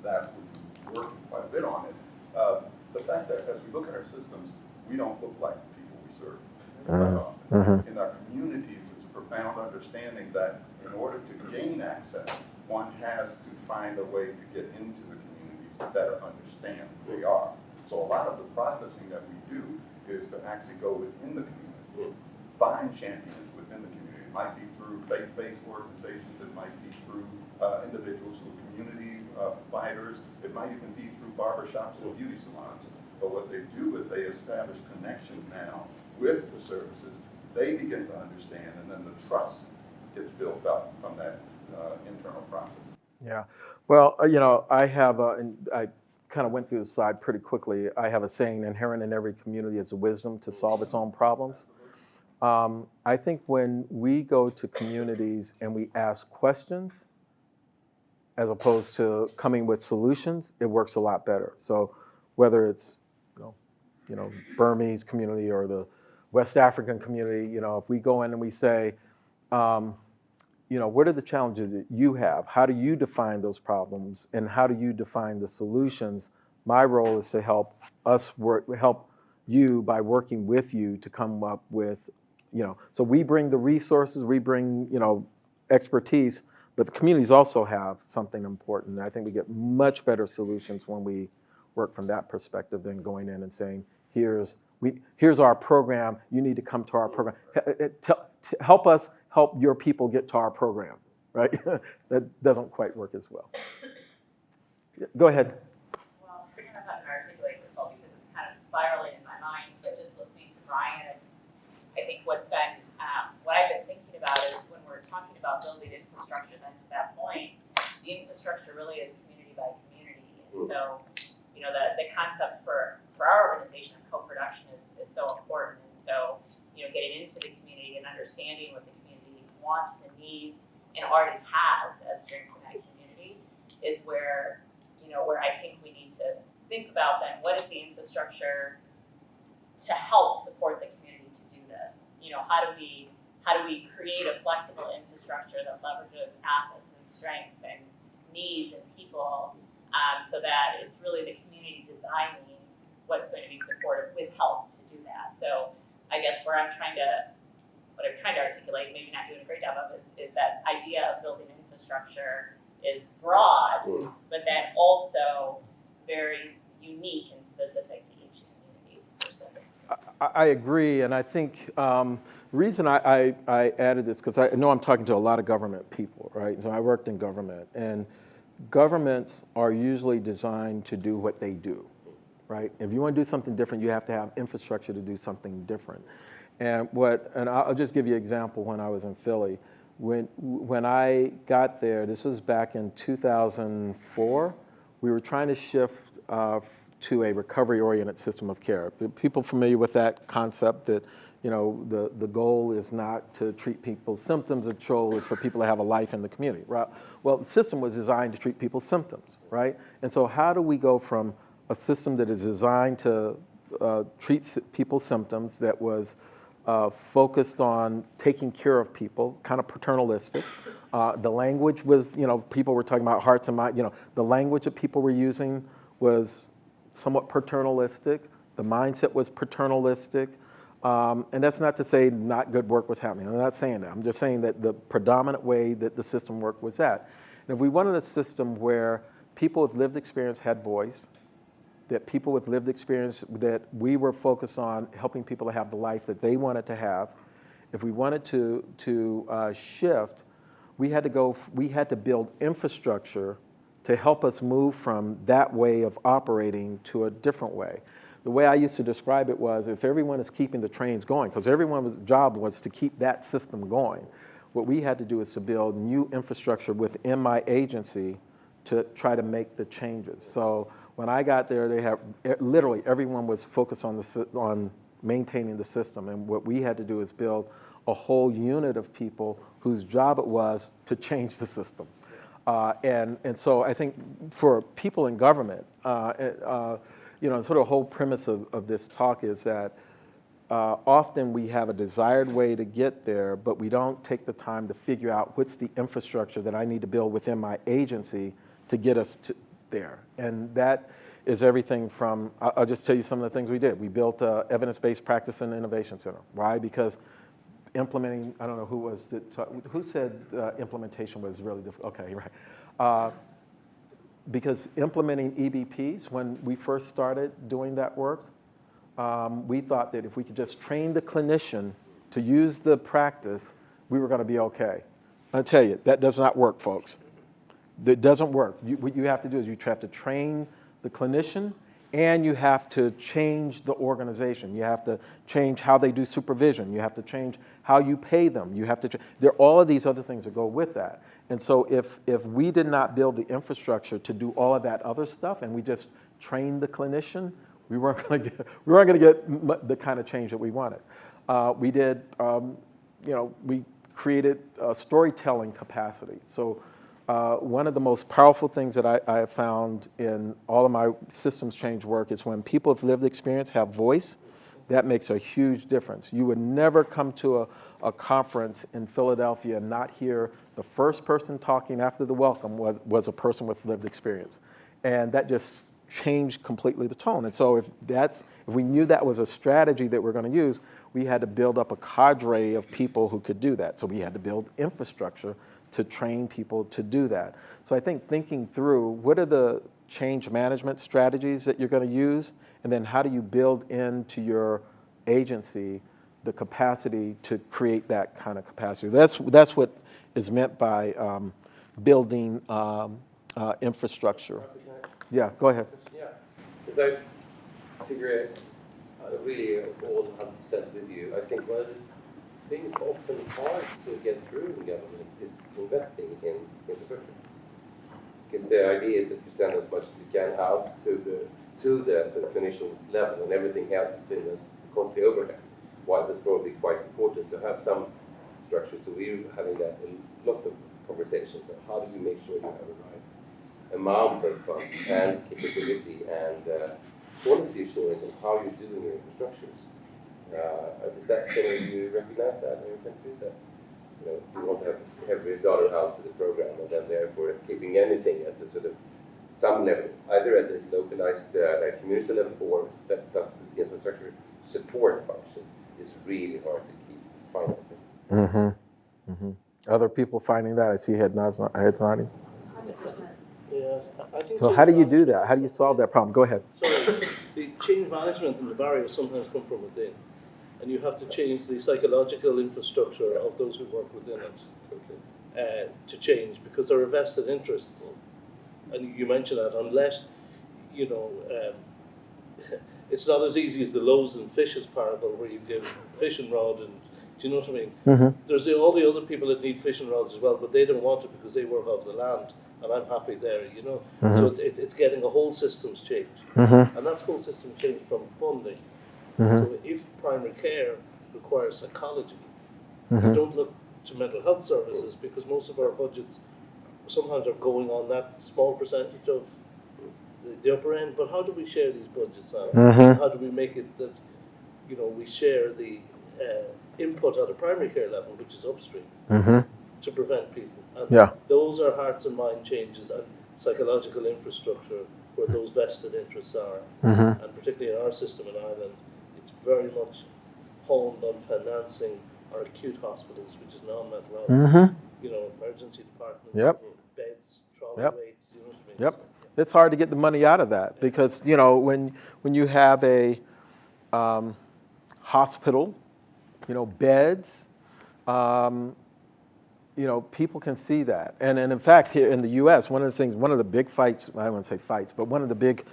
that we've been working quite a bit on is the fact that as we look at our systems, we don't look like the people we serve very often. In our communities, it's a profound understanding that in order to gain access, one has to find a way to get into the communities to better understand who they are. So a lot of the processing that we do is to actually go within the community, find champions within the community. It might be through faith-based organizations, it might be through individuals who are community providers, it might even be through barbershops and beauty salons. But what they do is they establish connection now with the services. They begin to understand, and then the trust gets built up from that internal process. Yeah. Well, I have, and I kind of went through the slide pretty quickly. I have a saying: inherent in every community is a wisdom to solve its own problems. I think when we go to communities and we ask questions, as opposed to coming with solutions, it works a lot better. So whether it's, Burmese community or the West African community, if we go in and we say, what are the challenges that you have? How do you define those problems? And how do you define the solutions? My role is to help you by working with you to come up with, so we bring the resources, we bring, expertise, but the communities also have something important. And I think we get much better solutions when we work from that perspective than going in and saying, here's our program, you need to come to our program. Help us help your people get to our program, right? That doesn't quite work as well. Go ahead. Well, I don't know how to articulate this well because it's kind of spiraling in my mind, but just listening to Brian, I think what I've been thinking about is when we're talking about building infrastructure, then to that point, the infrastructure really is community by community. And so, the concept for our organization of co-production is so important. And so, getting into the community and understanding what the community wants and needs and already has as strengths in that community is where I think we need to think about then what is the infrastructure to help support the community to do this? How do we create a flexible infrastructure that leverages assets and strengths and needs and people so that it's really the community designing what's going to be supportive with help to do that. So I guess what I'm trying to articulate, maybe not doing a great job of, is that idea of building infrastructure is broad, but then also very unique and specific to each community. I agree, and I think the reason I added this, because I know I'm talking to a lot of government people, right? So I worked in government, and governments are usually designed to do what they do, right? If you want to do something different, you have to have infrastructure to do something different. And I'll just give you an example when I was in Philly. When I got there, this was back in 2004, we were trying to shift to a recovery-oriented system of care. People familiar with that concept that, the goal is not to treat people's symptoms, the goal is for people to have a life in the community, right? Well, the system was designed to treat people's symptoms, right? And so how do we go from a system that is designed to treat people's symptoms, that was focused on taking care of people, kind of paternalistic, The language was, people were talking about hearts and minds. The language that people were using was somewhat paternalistic. The mindset was paternalistic. And that's not to say not good work was happening. I'm not saying that. I'm just saying that the predominant way that the system worked was that. And if we wanted a system where people with lived experience had voice, that people with lived experience, that we were focused on helping people to have the life that they wanted to have, if we wanted to shift, we had to build infrastructure to help us move from that way of operating to a different way. The way I used to describe it was, if everyone is keeping the trains going, because everyone's job was to keep that system going, what we had to do is to build new infrastructure within my agency to try to make the changes. So when I got there, literally everyone was focused on maintaining the system, and what we had to do is build a whole unit of people whose job it was to change the system. And so I think for people in government, sort of the whole premise of this talk is that often we have a desired way to get there, but we don't take the time to figure out what's the infrastructure that I need to build within my agency to get us to there. And that is everything from, I'll just tell you some of the things we did. We built an evidence-based practice and innovation center. Why? Because implementing, I don't know who said implementation was really difficult. Okay, right. Because implementing EBPs, when we first started doing that work, we thought that if we could just train the clinician to use the practice, we were going to be okay. I'll tell you, that does not work, folks. That doesn't work. What you have to do is you have to train the clinician, and you have to change the organization. You have to change how they do supervision. You have to change how you pay them. You have to. There are all of these other things that go with that. And so if we did not build the infrastructure to do all of that other stuff, and we just trained the clinician, we weren't going to get the kind of change that we wanted. We did, we created a storytelling capacity. So one of the most powerful things that I have found in all of my systems change work is when people with lived experience have voice. That makes a huge difference. You would never come to a conference in Philadelphia and not hear the first person talking after the welcome was a person with lived experience. And that just changed completely the tone. And so if we knew that was a strategy that we're going to use, we had to build up a cadre of people who could do that. So we had to build infrastructure to train people to do that. So I think thinking through what are the change management strategies that you're going to use, and then how do you build into your agency the capacity to create that kind of capacity. That's what is meant by building infrastructure. Yeah, go ahead. Yeah, because I figure I really all 100% with you. I think one of the things often hard to get through in government is investing in infrastructure. Because the idea is that you send as much as you can out to the clinician's level, and everything else is seen as costly overhead. While it's probably quite important to have some structure, so we're having that in a lot of conversations of how do you make sure you have the right amount of fund and capability and quality assurance of how you're doing your infrastructures. Is that something you recognize that in your countries, that you want to have every dollar out to the program, and then therefore keeping anything at the sort of some level, either at the localized community level or that does the infrastructure support functions, is really hard to keep financing. Mm-hmm. Mm-hmm. Other people finding that? I see heads nodding. 100%. Yeah, I think So how do you do that? How do you solve that problem? Go ahead. So the change management and the barriers sometimes come from within, and you have to change the psychological infrastructure of those who work within it to change, because there are vested interests. And you mentioned that unless, it's not as easy as the loaves and fishes parable where you give fishing rod and, do you know what I mean? Mm-hmm. There's all the other people that need fishing rods as well, but they don't want it because they work off the land, and I'm happy there, Mm-hmm. So it's getting a whole systems change. Mm-hmm. And that's whole systems change from funding. Mm-hmm. So if primary care requires psychology, Mm-hmm. we don't look to mental health services because most of our budgets sometimes are going on that small percentage of the upper end. But how do we share these budgets now? Mm-hmm. How do we make it that, we share the input at a primary care level, which is upstream, Mm-hmm. to prevent people. And Yeah. those are hearts and mind changes and psychological infrastructure where those vested interests are. Mm-hmm. And particularly in our system in Ireland, it's very much honed on financing our acute hospitals, which is non-mental health. Mm-hmm. You know, emergency departments, Yep. beds, trauma Yep. rates, you know what I mean? Yep. It's hard to get the money out of that because, you know, when you have a hospital, you know, beds, you know, people can see that. And in fact, here in the U.S., one of the big fights, I don't want to say fights, but one of the big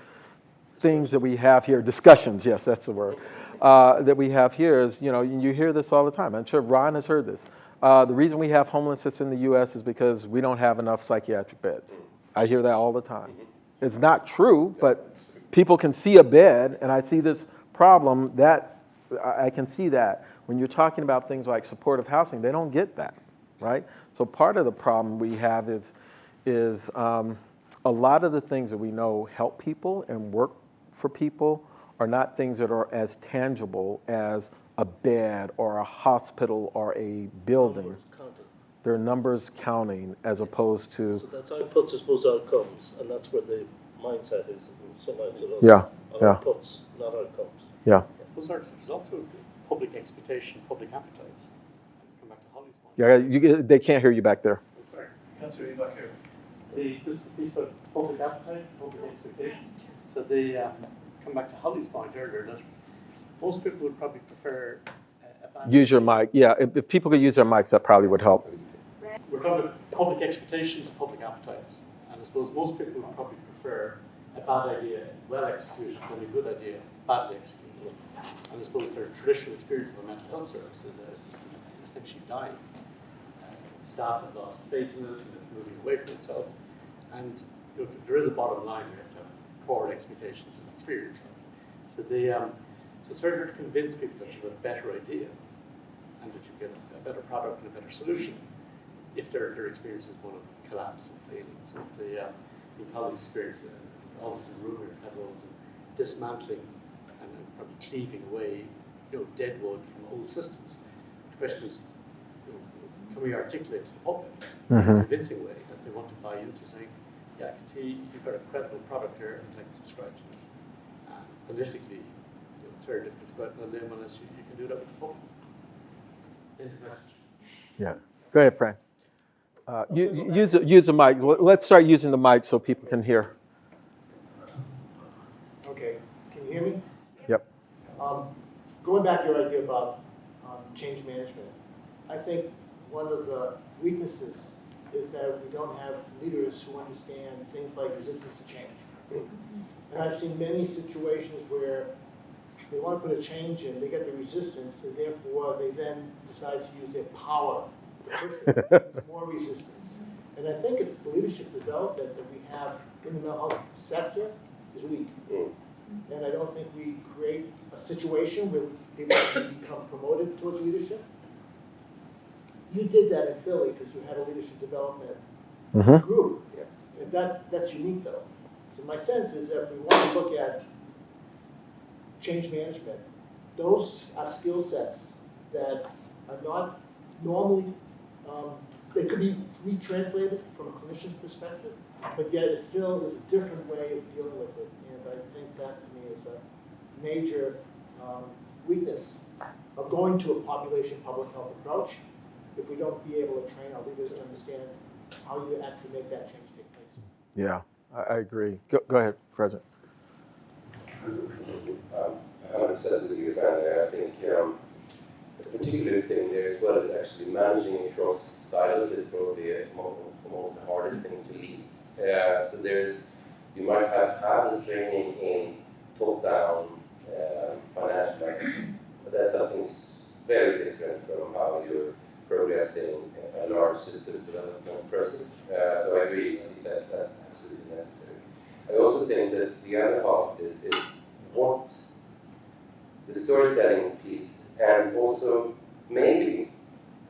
things that we have here, discussions, yes, that's the word, that we have here is, you know, you hear this all the time. I'm sure Ron has heard this. The reason we have homelessness in the U.S. is because we don't have enough psychiatric beds. I hear that all the time. It's not true, but people can see a bed, and I see this problem that I can see that. When you're talking about things like supportive housing, they don't get that, right? So part of the problem we have is a lot of the things that we know help people and work for people are not things that are as tangible as a bed or a hospital or a building. Numbers counting. They're numbers counting as opposed to, So that's how it puts, I suppose, outcomes, and that's where the mindset is sometimes with us. Yeah, On yeah. outputs, not outcomes. yeah. I suppose there's also public expectation, public appetites. Come back to Holly's point. Yeah, they can't hear you back there. Oh, sorry, can't hear you back here. Just a piece about public appetites, public expectations. So they come back to Holly's point earlier that most people would probably prefer a band. Use your mic. Yeah, if people could use their mics, that probably would help. We're talking about public expectations and public appetites. And I suppose most people would probably prefer a bad idea well executed than a good idea badly executed. And I suppose their traditional experience of a mental health service is a system that's essentially dying. Staff have lost faith in it and it's moving away from itself. And you know, there is a bottom line there to core expectations and experience. So so it's very hard to convince people that you have a better idea and that you get a better product and a better solution if their experience is one of collapse and failing. So the colleagues' experience always in rumour had roles in dismantling and probably cleaving away, you know, dead wood from old systems. The question is, you know, can we articulate to the public in a convincing way that they want to buy into saying, yeah, I can see you've got a credible product here and I can subscribe to it. Politically, you know, it's very difficult to go out on a limb unless you can do that with the public. End of message. Yeah. Go ahead, Frank. Use the mic. Let's start using the mic so people can hear. Okay, can you hear me? Yep. Going back to your idea about change management, I think one of the weaknesses is that we don't have leaders who understand things like resistance to change. And I've seen many situations where they want to put a change in, they get the resistance, and therefore they then decide to use their power to push it. There's more resistance. And I think it's the leadership development that we have in the mental health sector is weak. And I don't think we create a situation where people can become promoted towards leadership. You did that in Philly because you had a leadership development group. Yes. And that's unique though. So my sense is that if we want to look at change management, those are skill sets that are not normally, they could be retranslated from a clinician's perspective, but yet it still is a different way of dealing with it. And I think that to me is a major weakness of going to a population public health approach if we don't be able to train our leaders to understand how you actually make that change take place. Yeah, I agree. Go ahead, President. 100% with you, Fanny. I think the particular thing there as well is actually managing across silos is probably almost the hardest thing to lead. So you might have had the training in top-down financial action, but that's something very different from how you're progressing a large systems development process. So I agree, I think that's absolutely necessary. I also think that the other half of this is what the storytelling piece, and also maybe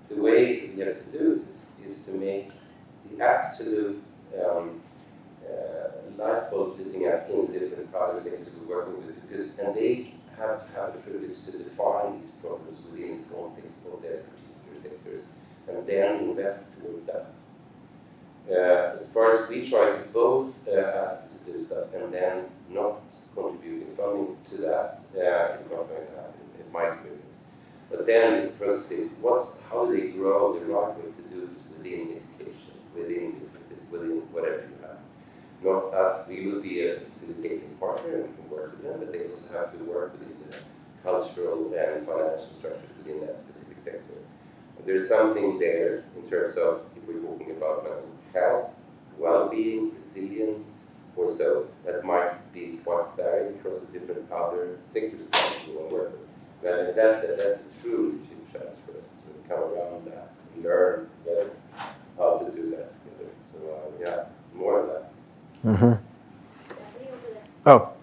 the way we have to do this is to make the absolute light bulb looking at in the different private sectors we're working with, and they have to have the privilege to define these problems within the context of their particular sectors. and then invest towards that. As far as we try to both ask to do stuff and then not contributing funding to that, it's not going to happen. It's my experience. But then the process is how do they grow the right way to do this within education, within businesses, within whatever you have. Not us, we will be a facilitating partner and we can work with them, but they also have to work within the cultural and financial structures within that specific sector. There's something there in terms of, if we're talking about mental health, well-being, resilience, or so, that might be quite varied across the different other sectors that we want to work with. But that's a truly huge challenge for us to sort of come around that and learn together how to do that together. So yeah, more of that. Mm-hmm. Oh.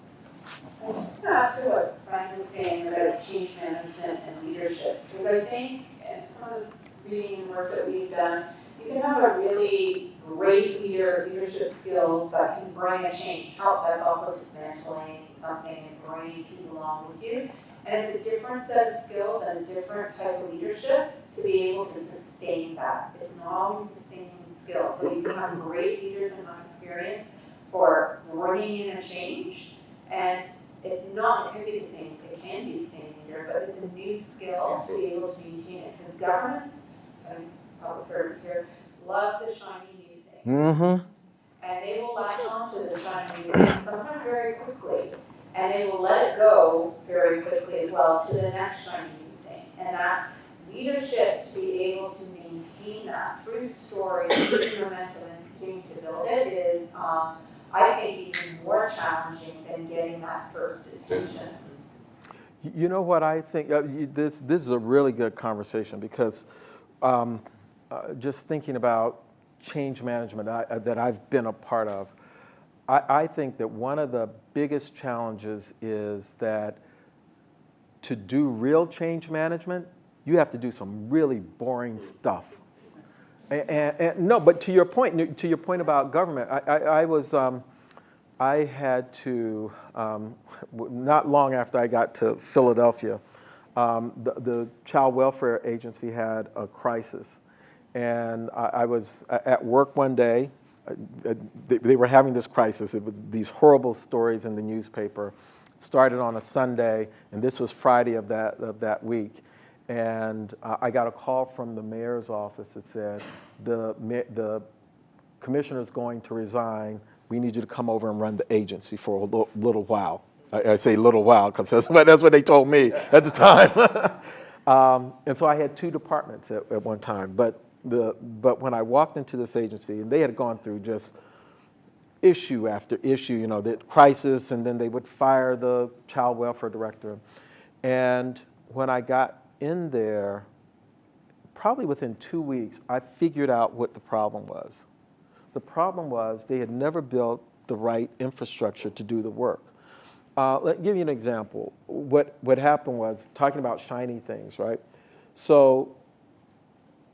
I just want to add to what Brian was saying about change management and leadership, because I think, and some of this reading and work that we've done, you can have a really great leadership skills that can bring a change. That's also dismantling something and bringing people along with you. And it's a different set of skills and a different type of leadership to be able to sustain that. It's not always the same skill. So you can have great leaders in my experience for bringing in a change, and it's not, it could be the same, it can be the same leader, but it's a new skill to be able to maintain it. Because governments, and public servant here, love the shiny new thing. Mm-hmm. And they will latch onto the shiny new thing sometimes very quickly. And they will let it go very quickly as well to the next shiny new thing. And that leadership, to be able to maintain that through stories, through momentum, and continue to build it is, I think, even more challenging than getting that first attention. You know what I think? This is a really good conversation because just thinking about change management that I've been a part of, I think that one of the biggest challenges is that to do real change management, you have to do some really boring stuff. And no, but to your point about government, I had to, not long after I got to Philadelphia, the Child Welfare Agency had a crisis. And I was at work one day. They were having this crisis. It was these horrible stories in the newspaper. It started on a Sunday, and this was Friday of that week. And I got a call from the mayor's office that said, the commissioner's going to resign. We need you to come over and run the agency for a little while. I say little while because that's what they told me at the time. And so I had two departments at one time. But when I walked into this agency, and they had gone through just issue after issue, the crisis, and then they would fire the child welfare director. And when I got in there, probably within 2 weeks, I figured out what the problem was. The problem was they had never built the right infrastructure to do the work. Let me give you an example. What happened was, talking about shiny things, right? So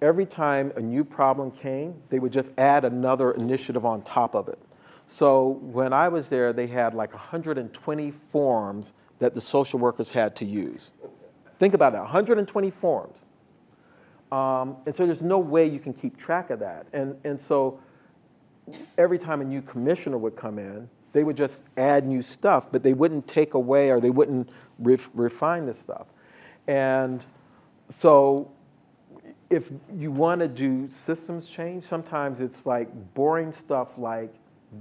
every time a new problem came, they would just add another initiative on top of it. So when I was there, they had like 120 forms that the social workers had to use. Think about that, 120 forms. And so there's no way you can keep track of that. And so every time a new commissioner would come in, they would just add new stuff, but they wouldn't take away or they wouldn't refine this stuff. And so if you want to do systems change, sometimes it's like boring stuff like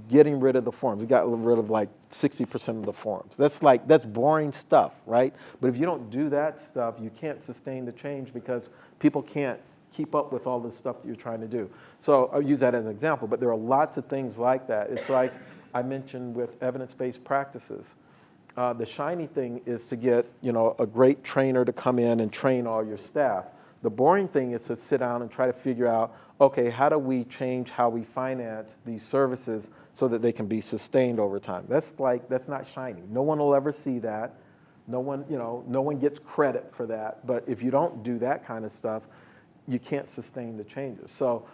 getting rid of the forms. We got rid of like 60% of the forms. That's boring stuff, right? But if you don't do that stuff, you can't sustain the change because people can't keep up with all the stuff that you're trying to do. So I'll use that as an example, but there are lots of things like that. It's like I mentioned with evidence-based practices. The shiny thing is to get a great trainer to come in and train all your staff. The boring thing is to sit down and try to figure out, okay, how do we change how we finance these services so that they can be sustained over time? That's not shiny. No one will ever see that. No one gets credit for that. But if you don't do that kind of stuff, you can't sustain the changes. So,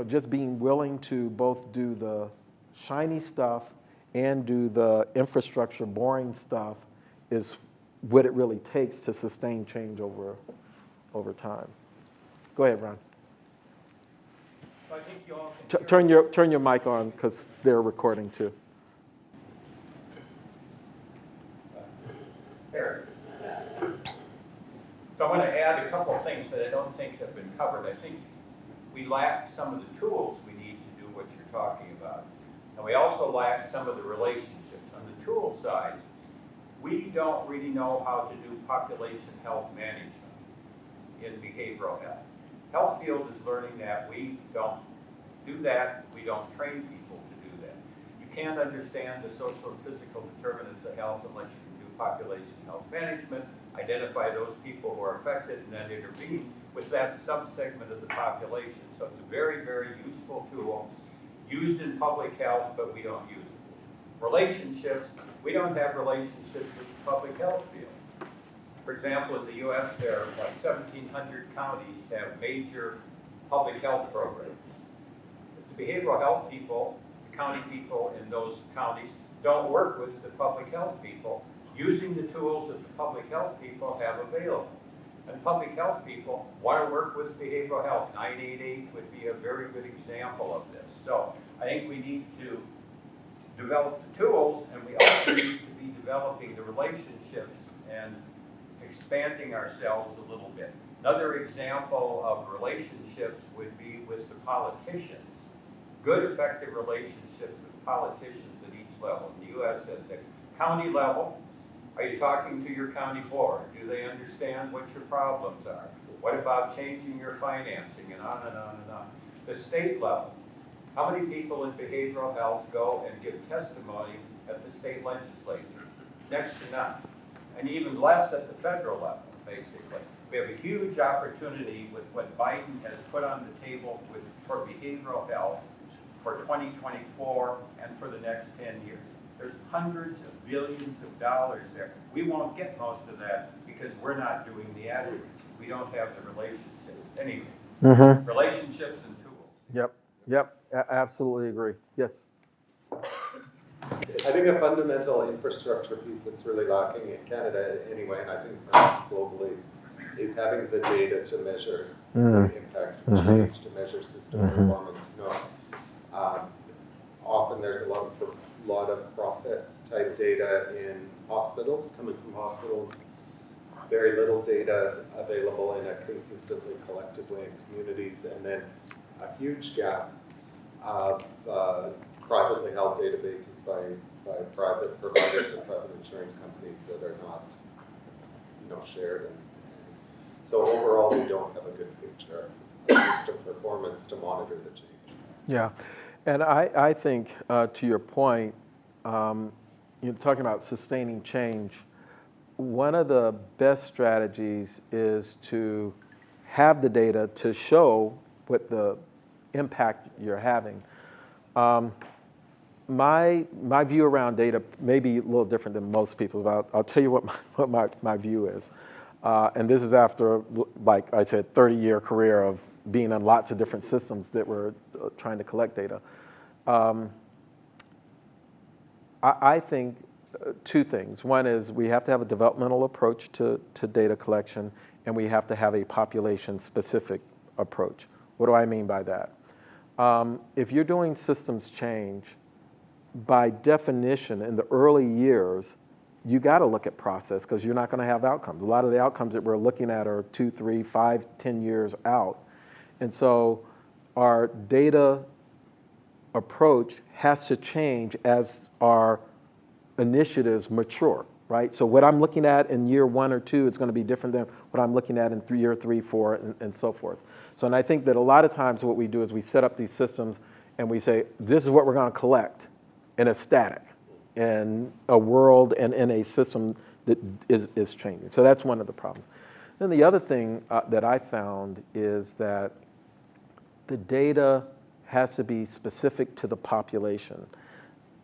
just being willing to both do the shiny stuff and do the infrastructure boring stuff is what it really takes to sustain change over time. Go ahead, Ron. I think you all can Turn your mic on because they're recording too. There. So I want to add a couple of things that I don't think have been covered. I think we lack some of the tools we need to do what you're talking about. And we also lack some of the relationships. On the tool side, we don't really know how to do population health management in behavioral health. Health field is learning that. We don't do that. We don't train people to do that. You can't understand the social and physical determinants of health unless you can do population health management, identify those people who are affected, and then intervene with that subsegment of the population. So it's a very, very useful tool used in public health, but we don't use it. Relationships, we don't have relationships with the public health field. For example, in the U.S., there are like 1,700 counties have major public health programs. The behavioral health people, the county people in those counties, don't work with the public health people using the tools that the public health people have available. And public health people want to work with behavioral health. 988 would be a very good example of this. So I think we need to develop the tools, and we also need to be developing the relationships and expanding ourselves a little bit. Another example of relationships would be with the politicians. Good, effective relationships with politicians at each level. In the U.S., at the county level, are you talking to your county board? Do they understand what your problems are? What about changing your financing, and on and on and on. The state level, how many people in behavioral health go and give testimony at the state legislature? Next to none. And even less at the federal level, basically. We have a huge opportunity with what Biden has put on the table for behavioral health for 2024 and for the next 10 years. There's hundreds of billions of dollars there. We won't get most of that because we're not doing the advocacy. We don't have the relationships. Anyway, relationships and tools. Yep, absolutely agree. Yes. I think a fundamental infrastructure piece that's really lacking in Canada anyway, and I think perhaps globally, is having the data to measure the impact of change, to measure system performance. You know, often there's a lot of process type data in hospitals, coming from hospitals, very little data available in a consistently collected way in communities, and then a huge gap of privately held databases by private providers and private insurance companies that are not, shared. And so overall, we don't have a good picture of system performance to monitor the change. Yeah, and I think to your point, you're talking about sustaining change. One of the best strategies is to have the data to show what the impact you're having. My view around data may be a little different than most people's. I'll tell you what my view is. And this is after, like I said, 30-year career of being on lots of different systems that were trying to collect data. I think two things. One is we have to have a developmental approach to data collection, and we have to have a population-specific approach. What do I mean by that? If you're doing systems change, by definition, in the early years, you got to look at process because you're not going to have outcomes. A lot of the outcomes that we're looking at are 2, 3, 5, 10 years out. And so our data approach has to change as our initiatives mature, right? So what I'm looking at in year 1 or 2 is going to be different than what I'm looking at in year 3, 4, and so forth. So, and I think that a lot of times what we do is we set up these systems and we say, this is what we're going to collect, and it's static in a world and in a system that is changing. So that's one of the problems. Then the other thing that I found is that the data has to be specific to the population.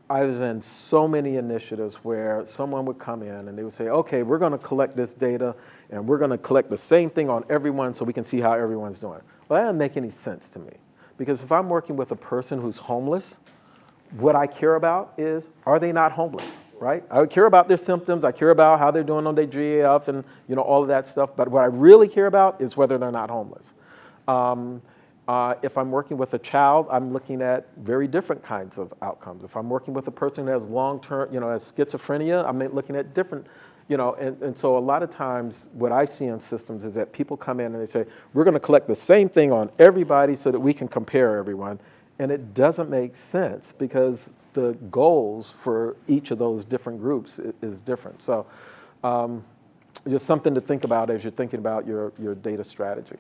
I was in so many initiatives where someone would come in and they would say, okay, we're going to collect this data and we're going to collect the same thing on everyone so we can see how everyone's doing. Well, that doesn't make any sense to me. Because if I'm working with a person who's homeless, what I care about is, are they not homeless, right? I would care about their symptoms. I care about how they're doing on their GAF and all of that stuff. But what I really care about is whether they're not homeless. If I'm working with a child, I'm looking at very different kinds of outcomes. If I'm working with a person who has long-term, has schizophrenia, I'm looking at different, and so a lot of times what I see in systems is that people come in and they say, we're going to collect the same thing on everybody so that we can compare everyone. And it doesn't make sense because the goals for each of those different groups is different. So just something to think about as you're thinking about your data strategy.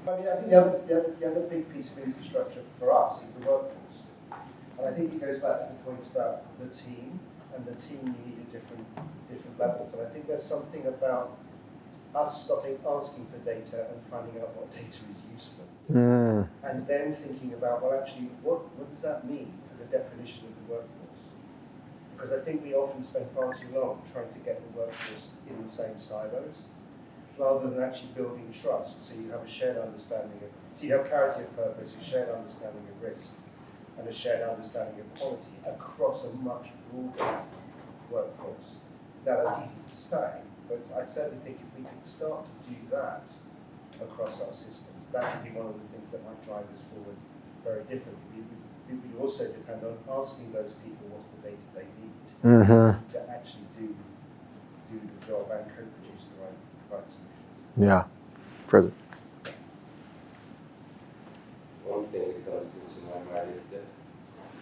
I mean, I think the other big piece of infrastructure for us is the workforce. And I think it goes back to the points about the team, and the team you need at different levels. And I think there's something about us stopping asking for data and finding out what data is useful. And then thinking about, well, actually, what does that mean for the definition of the workforce? Because I think we often spend far too long trying to get the workforce in the same silos, rather than actually building trust. So you have a shared understanding so you have clarity of purpose, a shared understanding of risk, and a shared understanding of quality across a much broader workforce. Now that's easy to say, but I certainly think if we could start to do that across our systems, that would be one of the things that might drive us forward very differently. We would also depend on asking those people what's the data they need to actually do the job and could produce the right solution. Yeah, President. One thing that comes into my mind is that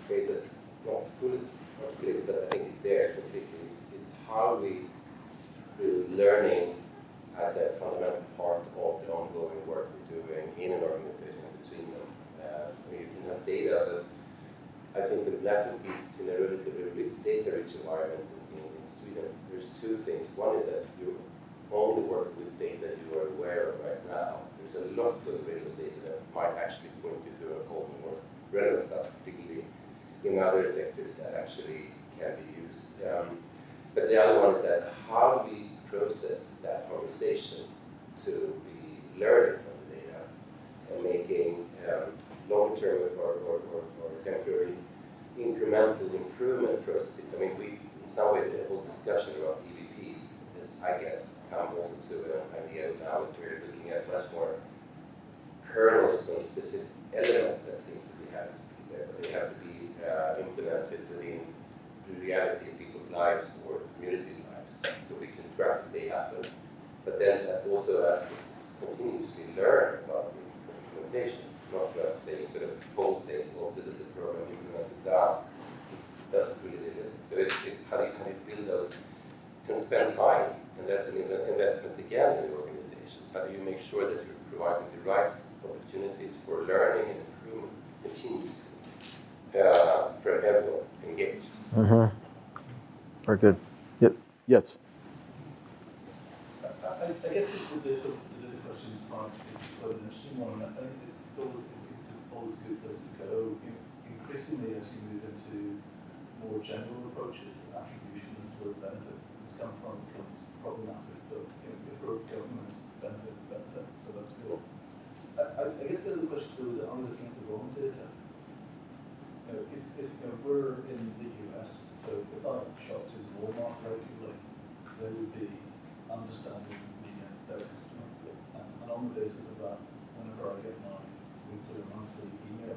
space is not fully articulated, but I think it's there completely. It's how we build learning as a fundamental part of the ongoing work we're doing in an organization and between them. You can have data, but I think the Blackboard is in a relatively data-rich environment in Sweden. There's two things. One is that you only work with data you are aware of right now. There's a lot of available data that might actually point you to a whole more relevant stuff, particularly in other sectors that actually can be used. But the other one is that how do we process that conversation to be learning from the data and making long-term or temporary incremental improvement processes. I mean, in some way, the whole discussion about EVPs is, I guess, come also to an idea now that we're looking at much more kernels and specific elements that seem to be having to be there, but they have to be implemented within the reality of people's lives or communities' lives, so we can track that they happen. But then that also has us continuously learn about the implementation, not just saying sort of wholesale, well, this is a program implemented down. This doesn't really do it. So it's how do you build those and spend time, and that's an investment again in the organizations. How do you make sure that you're providing the right opportunities for learning and improvement continuously for everyone engaged? Very good. Yes. I guess the data question is quite an interesting one. I think it's always a good place to go. Increasingly, as you move into more general approaches, attribution as to where the benefit has come from becomes problematic. But if we're government benefits, so that's good. I guess the other question though is, are we looking at the wrong data? If we're in the US, so if I shop to Walmart regularly, they would be understanding me as their customer. And on the basis of that, whenever I get my weekly or monthly email,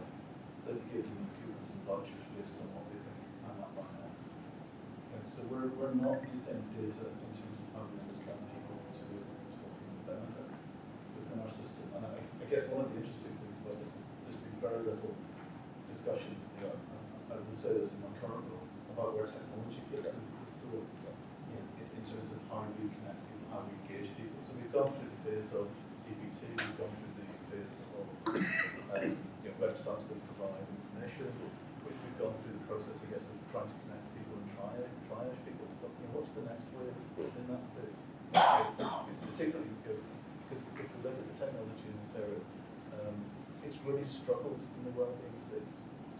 they give me coupons and vouchers based on what they think I might buy next. So we're not using data in terms of how we understand people to benefit within our system. And I guess one of the interesting things about this is there's been very little discussion, I would say this in my current role, about where technology fits into the story, in terms of how we connect people, how we engage people. So we've gone through the phase of CBT, we've gone through the phase of websites that provide information. We've gone through the process, I guess, of trying to connect people and triage people. But what's the next wave in that space? Particularly because if we look at the technology in this area, it's really struggled in the well-being space.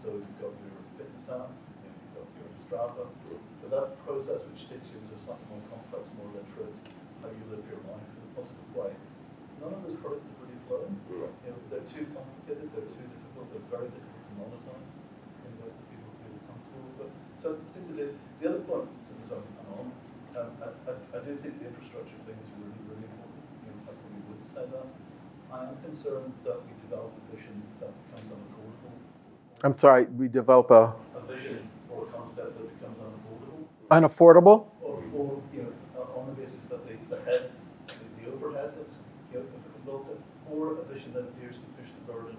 So you've got your fitness app, you've got your Strava, but that process which takes you into a slightly more complex, more literate, how you live your life in a positive way. None of those products have really flown. They're too complicated, they're too difficult, they're very difficult to monetize in ways that people feel comfortable with. But so I think the other point, since I'm on, I do think the infrastructure thing is really, really important. I probably would say that. I am concerned that we develop a vision that becomes unaffordable. I'm sorry, we develop a A vision or a concept that becomes unaffordable. unaffordable? Or on the basis that the head, the overhead that's built it, or a vision that appears to push the burden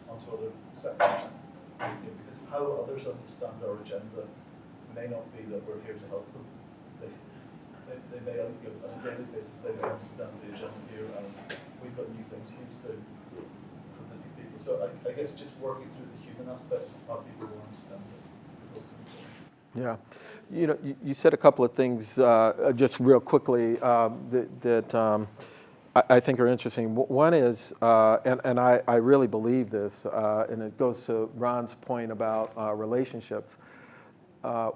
onto other sectors. Because how others understand our agenda may not be that we're here to help them. They may, on a daily basis, they may understand the agenda here as we've got new things for you to do for busy people. So I guess just working through the human aspects of how people will understand it is also important. Yeah. You know, you said a couple of things just real quickly that I think are interesting. One is, and I really believe this, and it goes to Ron's point about relationships.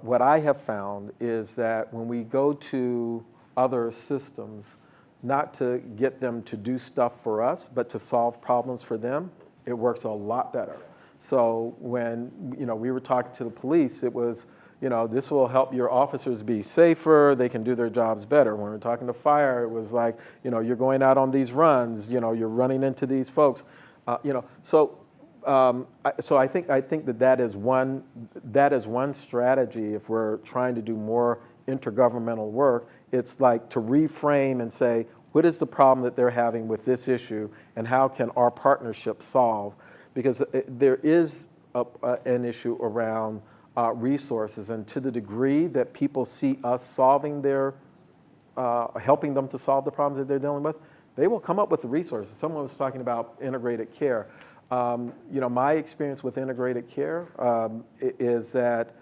What I have found is that when we go to other systems, not to get them to do stuff for us, but to solve problems for them, it works a lot better. So when, we were talking to the police, it was, this will help your officers be safer, they can do their jobs better. When we were talking to fire, it was like, you're going out on these runs, you're running into these folks, So I think that is one strategy if we're trying to do more intergovernmental work. It's like to reframe and say, what is the problem that they're having with this issue, and how can our partnership solve? Because there is an issue around resources, and to the degree that people see us solving helping them to solve the problems that they're dealing with, they will come up with the resources. Someone was talking about integrated care. My experience with integrated care is that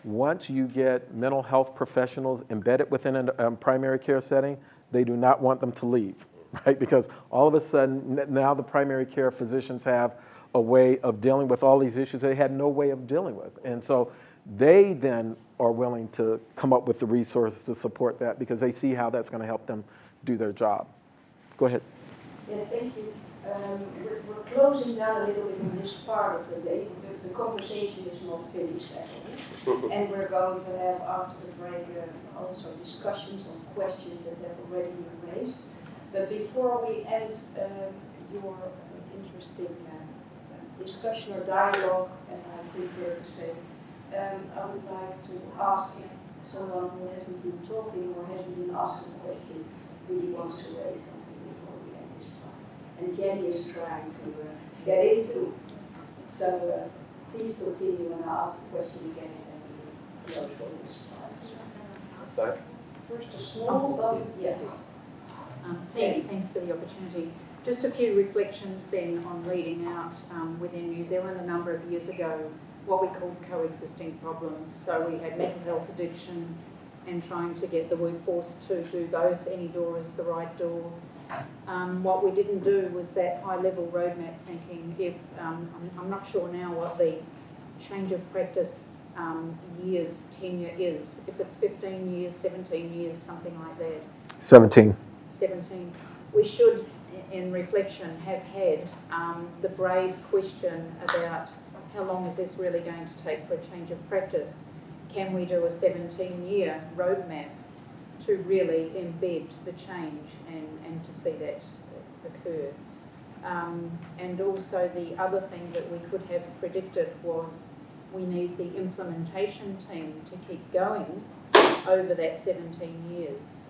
once you get mental health professionals embedded within a primary care setting, they do not want them to leave, right? Because all of a sudden, now the primary care physicians have a way of dealing with all these issues they had no way of dealing with. And so they then are willing to come up with the resources to support that because they see how that's going to help them do their job. Go ahead. Yeah, thank you. We're closing down a little bit on this part of the day. The conversation is not finished actually. And we're going to have after the break also discussions on questions that have already been raised. But before we end your interesting discussion or dialogue, as I prefer to say, I would like to ask if someone who hasn't been talking or hasn't been asked a question really wants to raise something before we end this part. And Jenny is trying to get into. So please continue and I'll ask the question again and then we close for this part. First a small, yeah. Thanks for the opportunity. Just a few reflections then on leading out within New Zealand a number of years ago, what we called coexisting problems. So we had mental health addiction and trying to get the workforce to do both. Any door is the right door. What we didn't do was that high-level roadmap thinking. If I'm not sure now what the change of practice years tenure is. If it's 15 years, 17 years, something like that. 17. 17. We should, in reflection, have had the brave question about how long is this really going to take for a change of practice? Can we do a 17-year roadmap to really embed the change and to see that occur? And also the other thing that we could have predicted was we need the implementation team to keep going over that 17 years.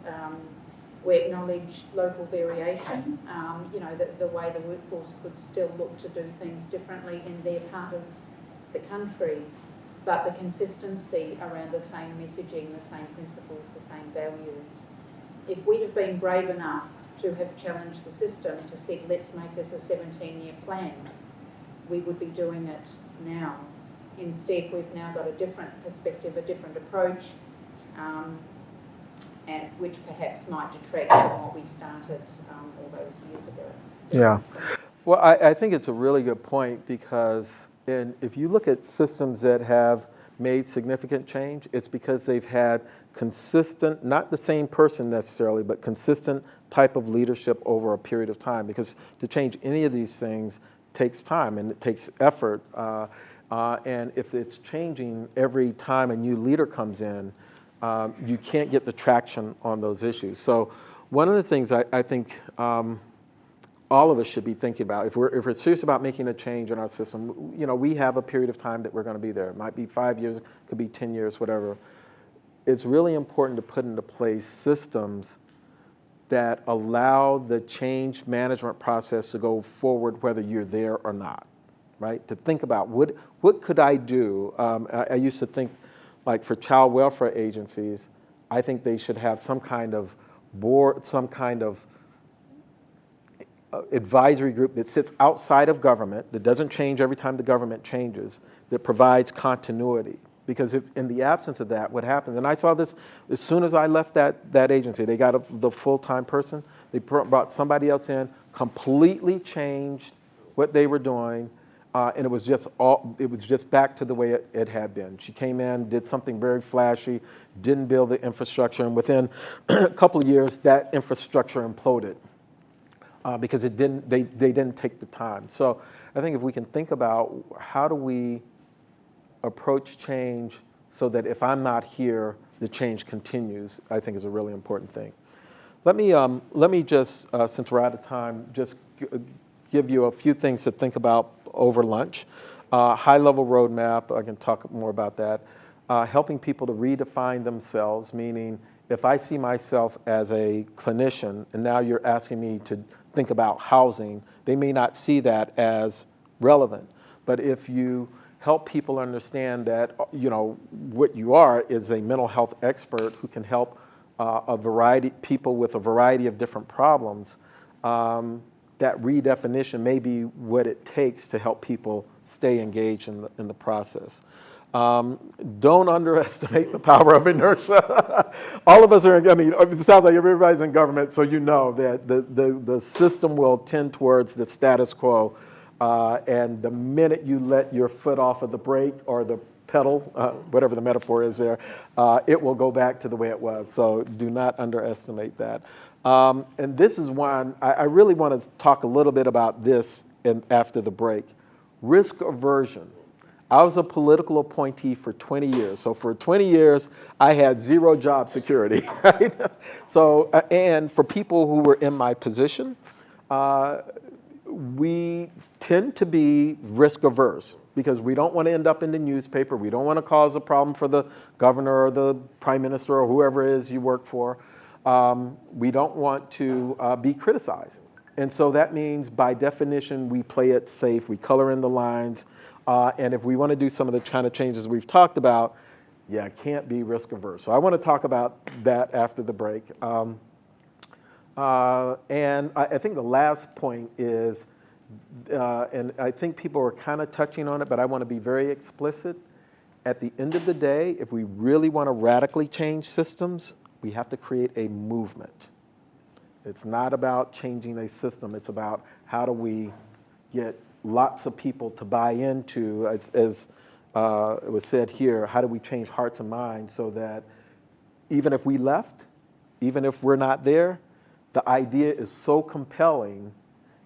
We acknowledge local variation, the way the workforce could still look to do things differently in their part of the country, but the consistency around the same messaging, the same principles, the same values. If we'd have been brave enough to have challenged the system to say, let's make this a 17-year plan, we would be doing it now. Instead, we've now got a different perspective, a different approach, and which perhaps might detract from what we started all those years ago. Yeah. Well, I think it's a really good point because if you look at systems that have made significant change, it's because they've had consistent, not the same person necessarily, but consistent type of leadership over a period of time. Because to change any of these things takes time and it takes effort. And if it's changing every time a new leader comes in, you can't get the traction on those issues. So one of the things I think all of us should be thinking about. If we're serious about making a change in our system, we have a period of time that we're going to be there. It might be 5 years, it could be 10 years, whatever. It's really important to put into place systems that allow the change management process to go forward whether you're there or not, right? To think about what could I do? I used to think, like for child welfare agencies, I think they should have some kind of board, some kind of advisory group that sits outside of government, that doesn't change every time the government changes, that provides continuity. Because if, in the absence of that, what happens, and I saw this as soon as I left that agency, they got the full-time person, they brought somebody else in, completely changed what they were doing, and it was just back to the way it had been. She came in, did something very flashy, didn't build the infrastructure, and within a couple of years, that infrastructure imploded. Because they didn't take the time. So I think if we can think about how do we approach change so that if I'm not here, the change continues, I think is a really important thing. Let me just, since we're out of time, just give you a few things to think about over lunch. High-level roadmap, I can talk more about that. Helping people to redefine themselves, meaning if I see myself as a clinician, and now you're asking me to think about housing, they may not see that as relevant. But if you help people understand that, what you are is a mental health expert who can help people with a variety of different problems, that redefinition may be what it takes to help people stay engaged in the process. Don't underestimate the power of inertia. All of us are, it sounds like everybody's in government, so you know that the system will tend towards the status quo, and the minute you let your foot off of the brake or the pedal, whatever the metaphor is there, it will go back to the way it was. So do not underestimate that. And this is one, I really want to talk a little bit about this after the break. Risk aversion. I was a political appointee for 20 years. So for 20 years, I had zero job security, right? So, and for people who were in my position, we tend to be risk averse because we don't want to end up in the newspaper. We don't want to cause a problem for the governor or the prime minister or whoever it is you work for. We don't want to be criticized. And so that means by definition, we play it safe. We color in the lines. And if we want to do some of the kind of changes we've talked about, can't be risk averse. So I want to talk about that after the break. And I think the last point is, and I think people are kind of touching on it, but I want to be very explicit. At the end of the day, if we really want to radically change systems, we have to create a movement. It's not about changing a system. It's about how do we get lots of people to buy into, as it was said here, how do we change hearts and minds so that even if we left, even if we're not there, the idea is so compelling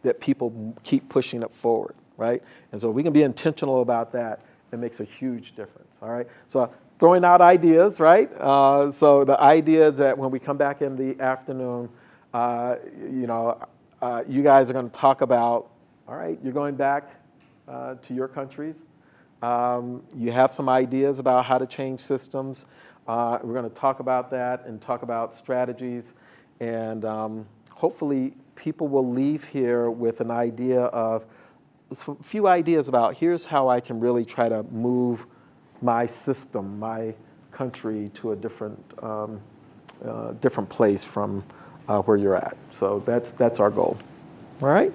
that people keep pushing it forward, right? And so if we can be intentional about that, it makes a huge difference, all right? So throwing out ideas, right? So the idea is that when we come back in the afternoon, you guys are going to talk about, all right, you're going back to your countries. You have some ideas about how to change systems. We're going to talk about that and talk about strategies. And hopefully people will leave here with an idea of, a few ideas about here's how I can really try to move my system, my country to a different place from where you're at. So that's our goal. All right?